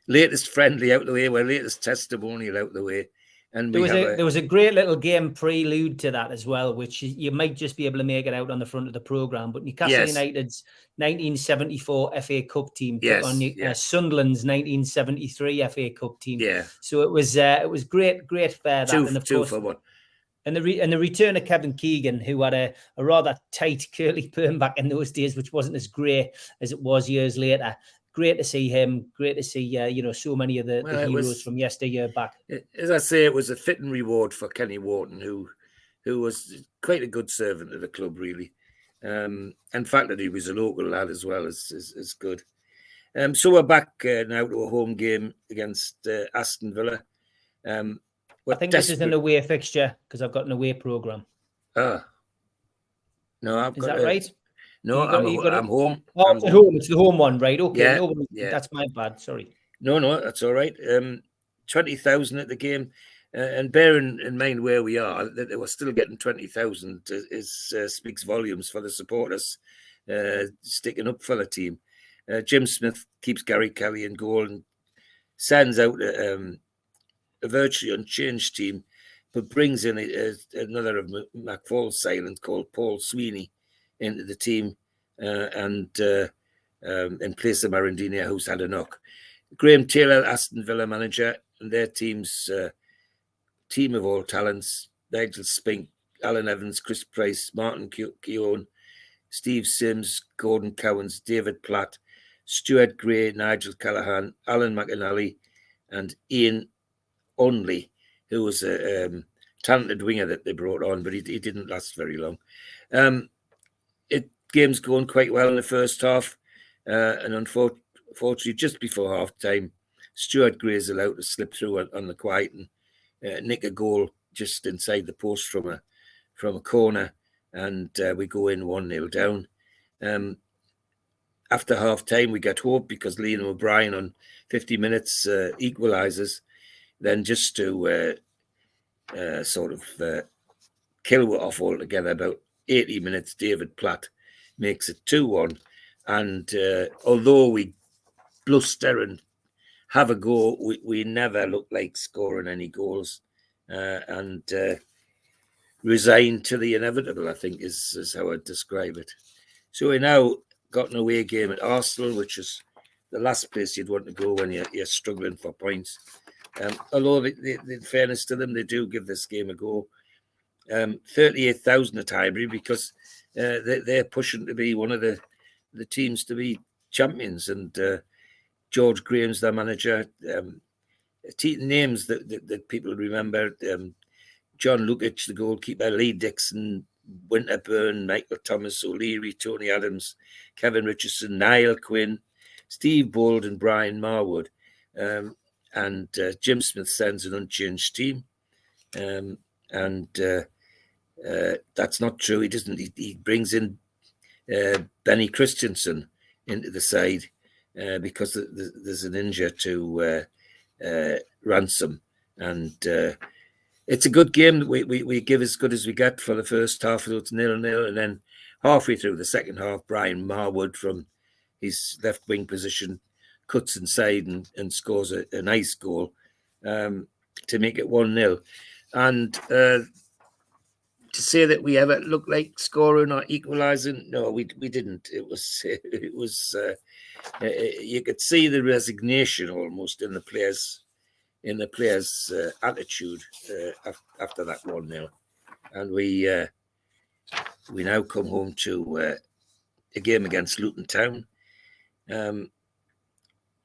latest friendly out the way, our latest testimonial out the way. And there was a great little game prelude to that as well, which you might just be able to make it out on the front of the programme. But Newcastle United's 1974 FA Cup team took on Sunderland's 1973 FA Cup team. Yeah. So it was great fare. Two for one. And the return of Kevin Keegan, who had a rather tight curly perm back in those days, which wasn't as great as it was years later. Great to see him. Great to see, so many of the heroes from yesteryear back. As I say, it was a fitting reward for Kenny Wharton, who was quite a good servant of the club, really. And the fact that he was a local lad as well is good. So we're back now to a home game against Aston Villa. I think this is an away fixture because I've got an away programme. No, Is that right? No, I'm home. Oh, I'm it's home. It's the home one, right? Okay, yeah. That's my bad. Sorry. No, that's all right. 20,000 at the game, and bearing in mind where we are, that they were still getting 20,000 speaks volumes for the supporters sticking up for the team. Jim Smith keeps Gary Kelly in goal and sends out a virtually unchanged team, but brings in another of McFall's silent called Paul Sweeney into the team and in place of Marindina, who's had a knock. Graham Taylor, Aston Villa manager, and their team's team of all talents: Nigel Spink, Alan Evans, Chris Price, Martin Keown, Steve Sims, Gordon Cowans, David Platt, Stuart Gray, Nigel Callaghan, Alan McAnally, and Ian Onley, who was a talented winger that they brought on, but he didn't last very long. Game's going quite well in the first half, and unfortunately, just before half time, Stuart Gray is allowed to slip through on the quiet and nick a goal just inside the post from a corner, and we go in 1-0 down. After half time, we get hope because Liam O'Brien on 50 minutes equalises. Then just to kill it off altogether, about 80 minutes, David Platt makes it 2-1. And although we bluster and have a go, we never look like scoring any goals and resign to the inevitable, I think is how I'd describe it. So we now got an away game at Arsenal, which is the last place you'd want to go when you're struggling for points. Although, in fairness to them, they do give this game a go. 38,000 at Highbury because they're pushing to be one of the teams to be champions. And George Graham's their manager. Names that people remember: John Lukic, the goalkeeper; Lee Dixon, Winterburn, Michael Thomas, O'Leary, Tony Adams, Kevin Richardson, Niall Quinn, Steve Bold, and Brian Marwood. And Jim Smith sends an unchanged team, and that's not true. He doesn't. He brings in Benny Christensen into the side because there's an injury to Ransom, and it's a good game. We give as good as we get for the first half, so it's 0-0, and then halfway through the second half, Brian Marwood from his left wing position cuts inside and scores a nice goal to make it 1-0. And to say that we ever looked like scoring or equalising, no, we didn't. It was you could see the resignation almost in the players' attitude after that 1-0, and we now come home to a game against Luton Town.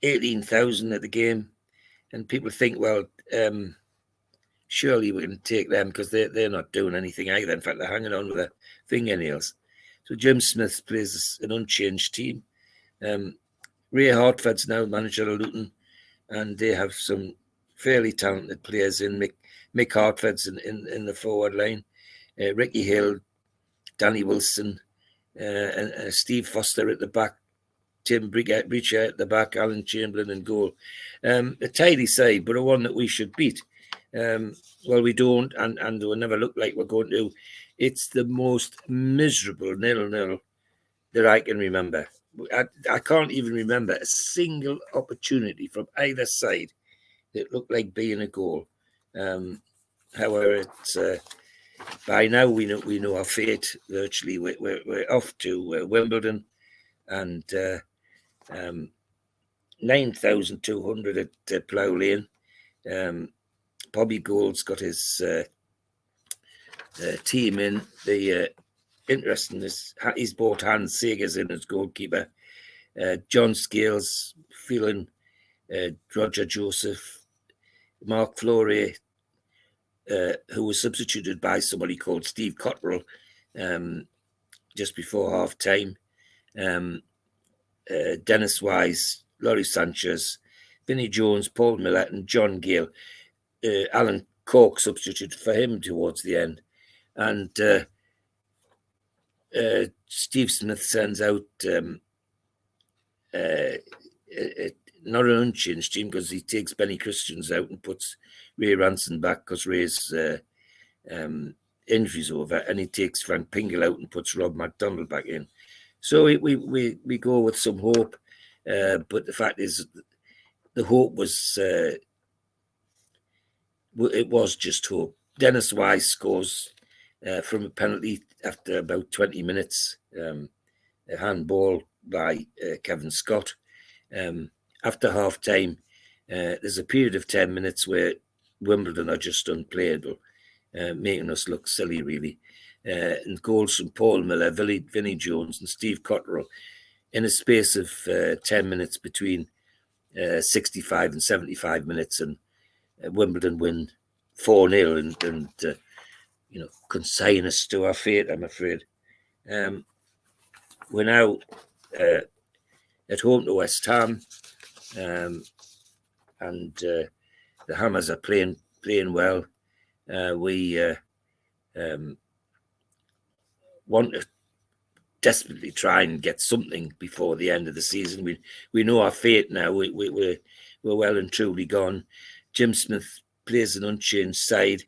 18,000 at the game, and people think, well, surely we can take them because they're not doing anything either. In fact, they're hanging on with their fingernails. So Jim Smith plays an unchanged team. Ray Hartford's now manager of Luton, and they have some fairly talented players in. Mick Hartford's in the forward line, Ricky Hill, Danny Wilson, and Steve Foster at the back, Tim Breacher at the back, Alan Chamberlain in goal. A tidy side, but a one that we should beat. Well, we don't, and we'll never look like we're going to. It's the most miserable 0-0 that I can remember. I can't even remember a single opportunity from either side that looked like being a goal. However, it's by now we know our fate. Virtually, we're off to Wimbledon, and 9,200 at Plough Lane. Bobby Gould's got his team in. The interesting is he's bought Hans Sagers in as goalkeeper. John Scales, Phelan, Roger Joseph, Mark Fleury, who was substituted by somebody called Steve Cotterill just before half time. Dennis Wise, Laurie Sanchez, Vinnie Jones, Paul Miller, and John Gale. Alan Cork substituted for him towards the end. And Steve Smith sends out not an unchanged team, because he takes Benny Christians out and puts Ray Ranson back because Ray's injuries over, and he takes Frank Pingle out and puts Rob McDonald back in. So we go with some hope, but the fact is, the hope was it was just hope. Dennis Wise scores from a penalty after about 20 minutes, a handball by Kevin Scott. After half time, there's a period of 10 minutes where Wimbledon are just unplayable, making us look silly, really. And goals from Paul Miller, Vinnie Jones, and Steve Cotterill in a space of 10 minutes between 65 and 75 minutes, and Wimbledon win 4-0 and consign us to our fate, I'm afraid. We're now at home to West Ham, and the Hammers are playing well. We want to desperately try and get something before the end of the season. We know our fate now. We're well and truly gone. Jim Smith plays an unchanged side.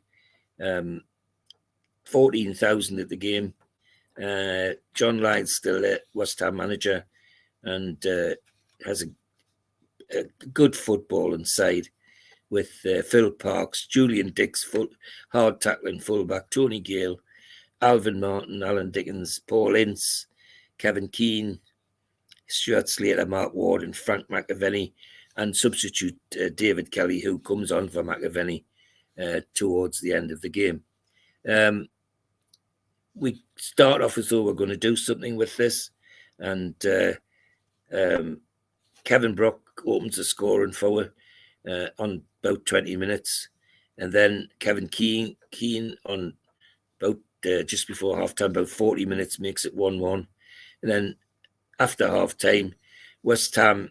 14,000 at the game. John Lyne's still there, West Ham manager, and has a good footballing side with Phil Parks, Julian Dix, hard tackling fullback, Tony Gale, Alvin Martin, Alan Dickens, Paul Ince, Kevin Keane, Stuart Slater, Mark Ward, and Frank McAvenny, and substitute David Kelly, who comes on for McAvenny towards the end of the game. We start off as though we're going to do something with this, and Kevin Brock opens the scoring forward on about 20 minutes, and then Kevin Keane on about just before half time, about 40 minutes, makes it 1-1. And then after half time, West Ham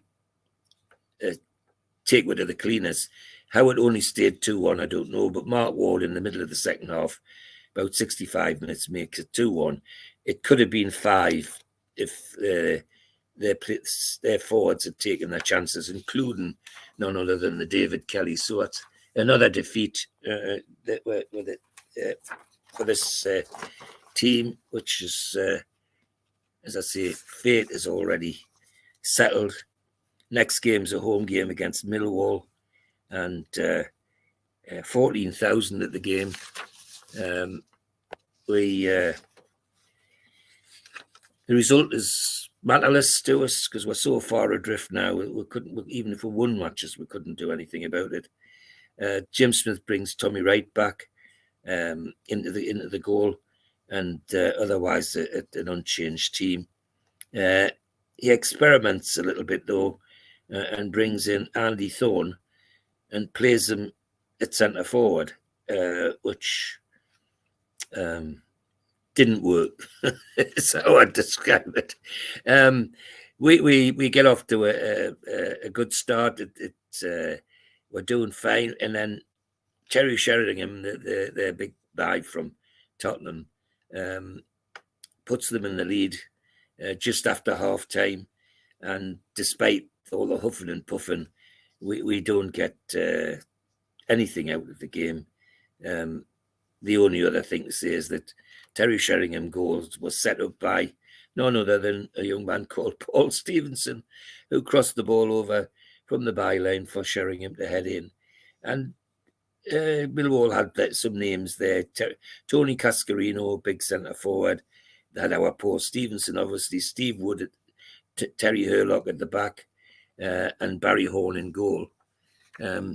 take one of the cleaners. How it only stayed 2-1, I don't know, but Mark Ward in the middle of the second half, about 65 minutes, makes it 2-1. It could have been 5 if their forwards had taken their chances, including none other than the David Kelly. So it's another defeat for this team, which is, as I say, fate is already settled. Next game's a home game against Millwall, and 14,000 at the game. The result is matterless to us because we're so far adrift now. We couldn't, even if we won matches, we couldn't do anything about it. Jim Smith brings Tommy Wright back into the goal, and otherwise an unchanged team. He experiments a little bit though, and brings in Andy Thorne and plays him at centre forward, which didn't work. That's how I'd describe it. We get off to a good start. were doing fine, and then Terry Sheringham, the big buy from Tottenham, puts them in the lead just after half time, and despite all the huffing and puffing, we don't get anything out of the game. The only other thing to say is that Terry Sheringham goals was set up by none other than a young man called Paul Stevenson, who crossed the ball over from the byline for Sheringham to head in. And Millwall had some names there. Tony Cascarino, big centre forward. They had our Paul Stevenson, obviously, Steve Wood, Terry Hurlock at the back, and Barry Horn in goal.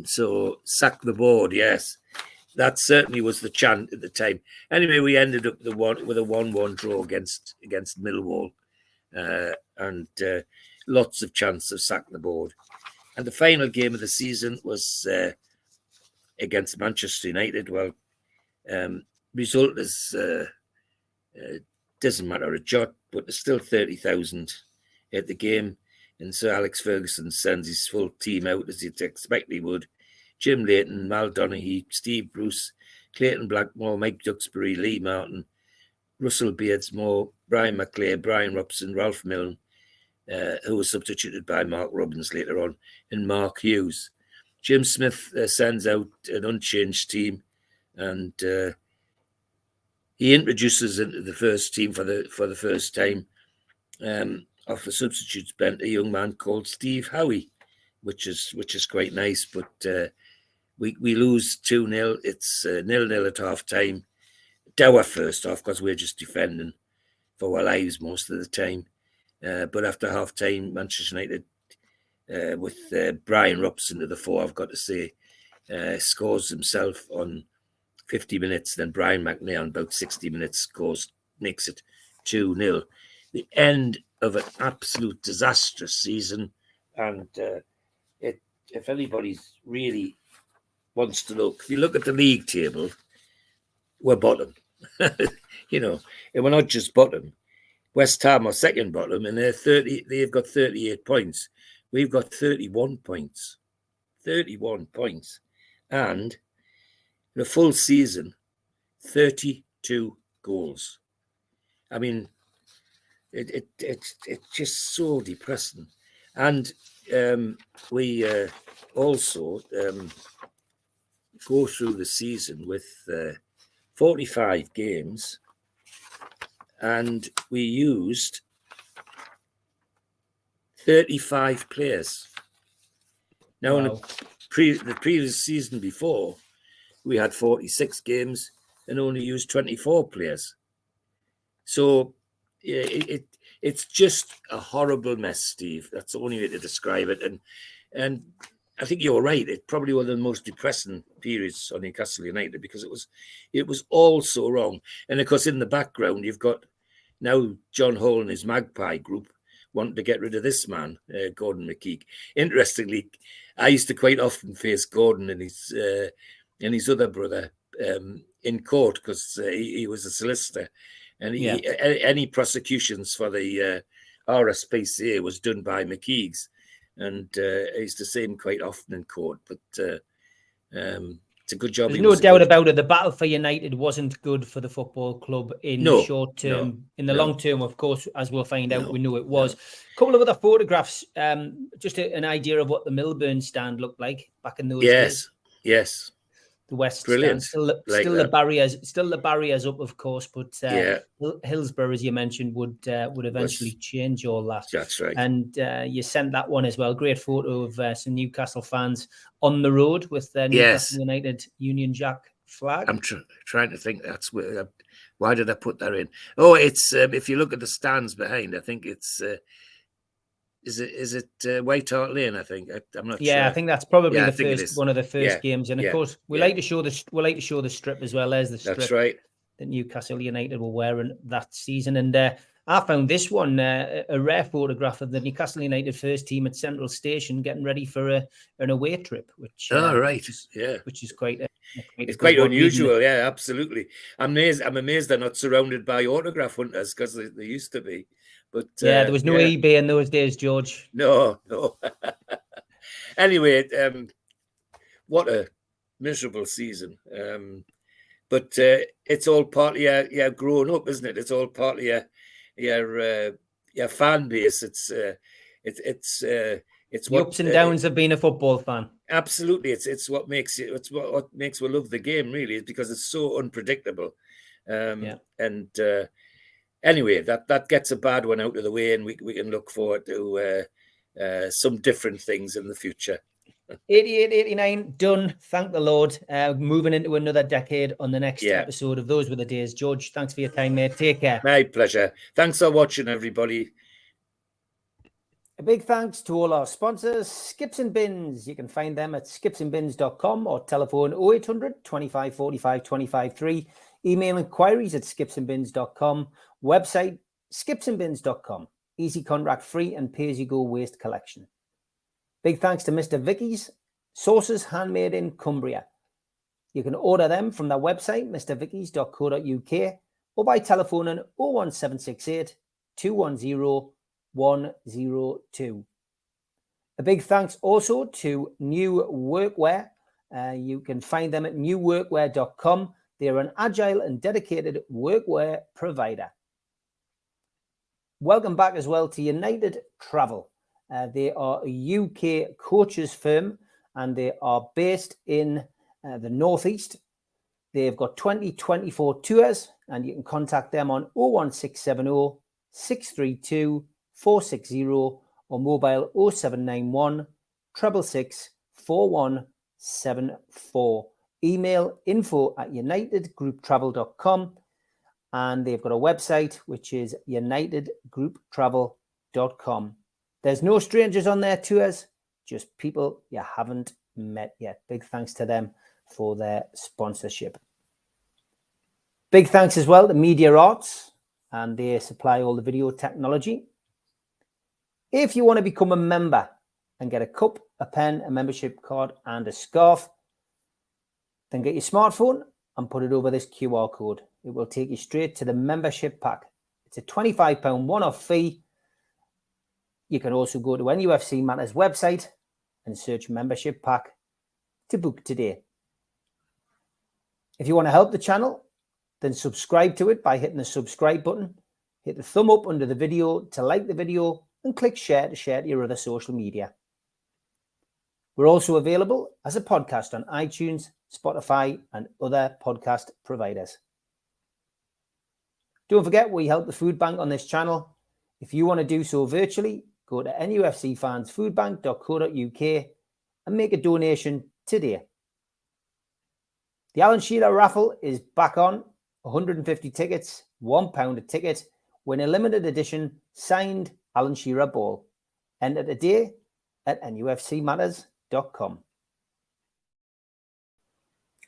So sack the board, yes. That certainly was the chant at the time. Anyway, we ended up with a 1-1 draw against Millwall, and lots of chance of sacking the board. And the final game of the season was against Manchester United. Well, result is doesn't matter a jot, but there's still 30,000 at the game, and Sir Alex Ferguson sends his full team out as you'd expect he would. Jim Leighton, Mal Donaghy, Steve Bruce, Clayton Blackmore, Mike Duxbury, Lee Martin, Russell Beardsmore, Brian McClare, Brian Robson, Ralph Milne, who was substituted by Mark Robbins later on, and Mark Hughes. Jim Smith sends out an unchanged team, and he introduces into the first team for the first time off the substitutes bench a young man called Steve Howie, which is quite nice. But we lose 2-0. It's 0-0 at half time. Dour first half because we're just defending for our lives most of the time. But after half time, Manchester United, with Brian Robson to the fore, I've got to say, scores himself on 50 minutes. Then Brian McNair on about 60 minutes makes it 2-0. The end of an absolute disastrous season. And if anybody's really wants to look, if you look at the league table, we're bottom. And we're not just bottom. West Ham are second bottom, and they've got 38 points. We've got 31 points. 31 points. And in a full season, 32 goals. I mean, it's just so depressing. And we also go through the season with 45 games, and we used 35 players. Now, Wow. in the previous season before, we had 46 games and only used 24 players. So it's just a horrible mess, Steve. That's the only way to describe it. And I think you're right. It's probably one of the most depressing periods on Newcastle United because it was all so wrong. And of course, in the background, you've got now John Hall and his Magpie group wanting to get rid of this man, Gordon McKeek. Interestingly, I used to quite often face Gordon and his other brother in court because he was a solicitor, and any prosecutions for the RSPCA was done by McKeegs. And I used to see him quite often in court, but it's a good job. There's no doubt about it. The battle for United wasn't good for the football club in the short term. In the long term, of course, as we'll find out, we know it was. A couple of other photographs, just an idea of what the Milburn stand looked like back in those days. Yes. The West Brilliant. stand, still the barriers up, of course, but Hillsborough, as you mentioned, would eventually change all that. That's right. And you sent that one as well. Great photo of some Newcastle fans on the road with their Newcastle United Union Jack flag. I'm trying to think. That's where. Why did I put that in? Oh, it's if you look at the stands behind, I think it's. Is it White Hart Lane? I think I'm not sure. Yeah, I think that's probably one of the first games, and of course we like to show the strip as well as the strip. That's right. That Newcastle United were wearing that season, and I found this one a rare photograph of the Newcastle United first team at Central Station getting ready for an away trip, which which is quite. It's quite unusual, absolutely. I'm amazed they're not surrounded by autograph hunters because they used to be. But there was no eBay in those days, George. No. Anyway, what a miserable season. But it's all part of your growing up, isn't it? It's all part of your fan base. It's the what ups and downs of being a football fan. Absolutely, it's what makes it. It's what makes we love the game, really, is because it's so unpredictable. And anyway, that gets a bad one out of the way, and we can look forward to some different things in the future. 88, 89, done. Thank the Lord. Moving into another decade on the next episode of Those Were the Days. George, thanks for your time, mate. Take care. My pleasure. Thanks for watching, everybody. A big thanks to all our sponsors, Skips and Bins. You can find them at skipsandbins.com or telephone 0800 25 45 25 3. Email inquiries at skipsandbins.com. Website skipsandbins.com. Easy contract free and pay-as-you-go waste collection. Big thanks to Mr. Vicky's Sauces Handmade in Cumbria. You can order them from their website, mrvickys.co.uk, or by telephoning 01768 210 102. A big thanks also to New Workwear. You can find them at newworkwear.com. They're an agile and dedicated workwear provider. Welcome back as well to United Travel. They are a UK coaches firm and they are based in the Northeast. They've got 2024 tours and you can contact them on 01670 632 460 or mobile 0791 666 4174. Email info@unitedgrouptravel.com, and they've got a website which is unitedgrouptravel.com. There's no strangers on their tours, just people you haven't met yet. Big thanks to them for their sponsorship. Big thanks as well to Media Arts, and they supply all the video technology. If you want to become a member and get a cup, a pen, a membership card, and a scarf, then get your smartphone and put it over this QR code. It will take you straight to the membership pack. It's a £25 one-off fee. You can also go to NUFC Matters website and search membership pack to book today. If you want to help the channel, then subscribe to it by hitting the subscribe button. Hit the thumb up under the video to like the video and click share to share to your other social media. We're also available as a podcast on iTunes, Spotify, and other podcast providers. Don't forget, we help the food bank on this channel. If you want to do so virtually, go to nufcfansfoodbank.co.uk and make a donation today. The Alan Shearer raffle is back on. 150 tickets, £1 a ticket, win a limited edition signed Alan Shearer ball. Enter today at nufcmatters.com.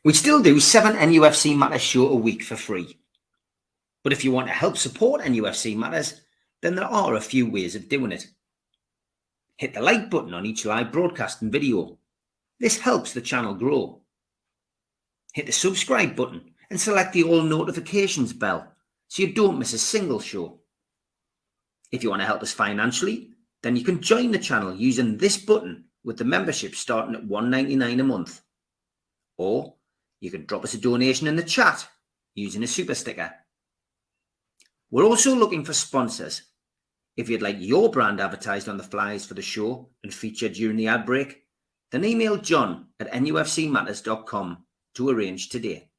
We still do 7 NUFC Matters show a week for free. But if you want to help support NUFC Matters, then there are a few ways of doing it. Hit the like button on each live broadcast and video. This helps the channel grow. Hit the subscribe button and select the all notifications bell so you don't miss a single show. If you want to help us financially, then you can join the channel using this button with the membership starting at $1.99 a month. Or you can drop us a donation in the chat using a super sticker. We're also looking for sponsors. If you'd like your brand advertised on the flyers for the show and featured during the ad break, then email john@nufcmatters.com to arrange today.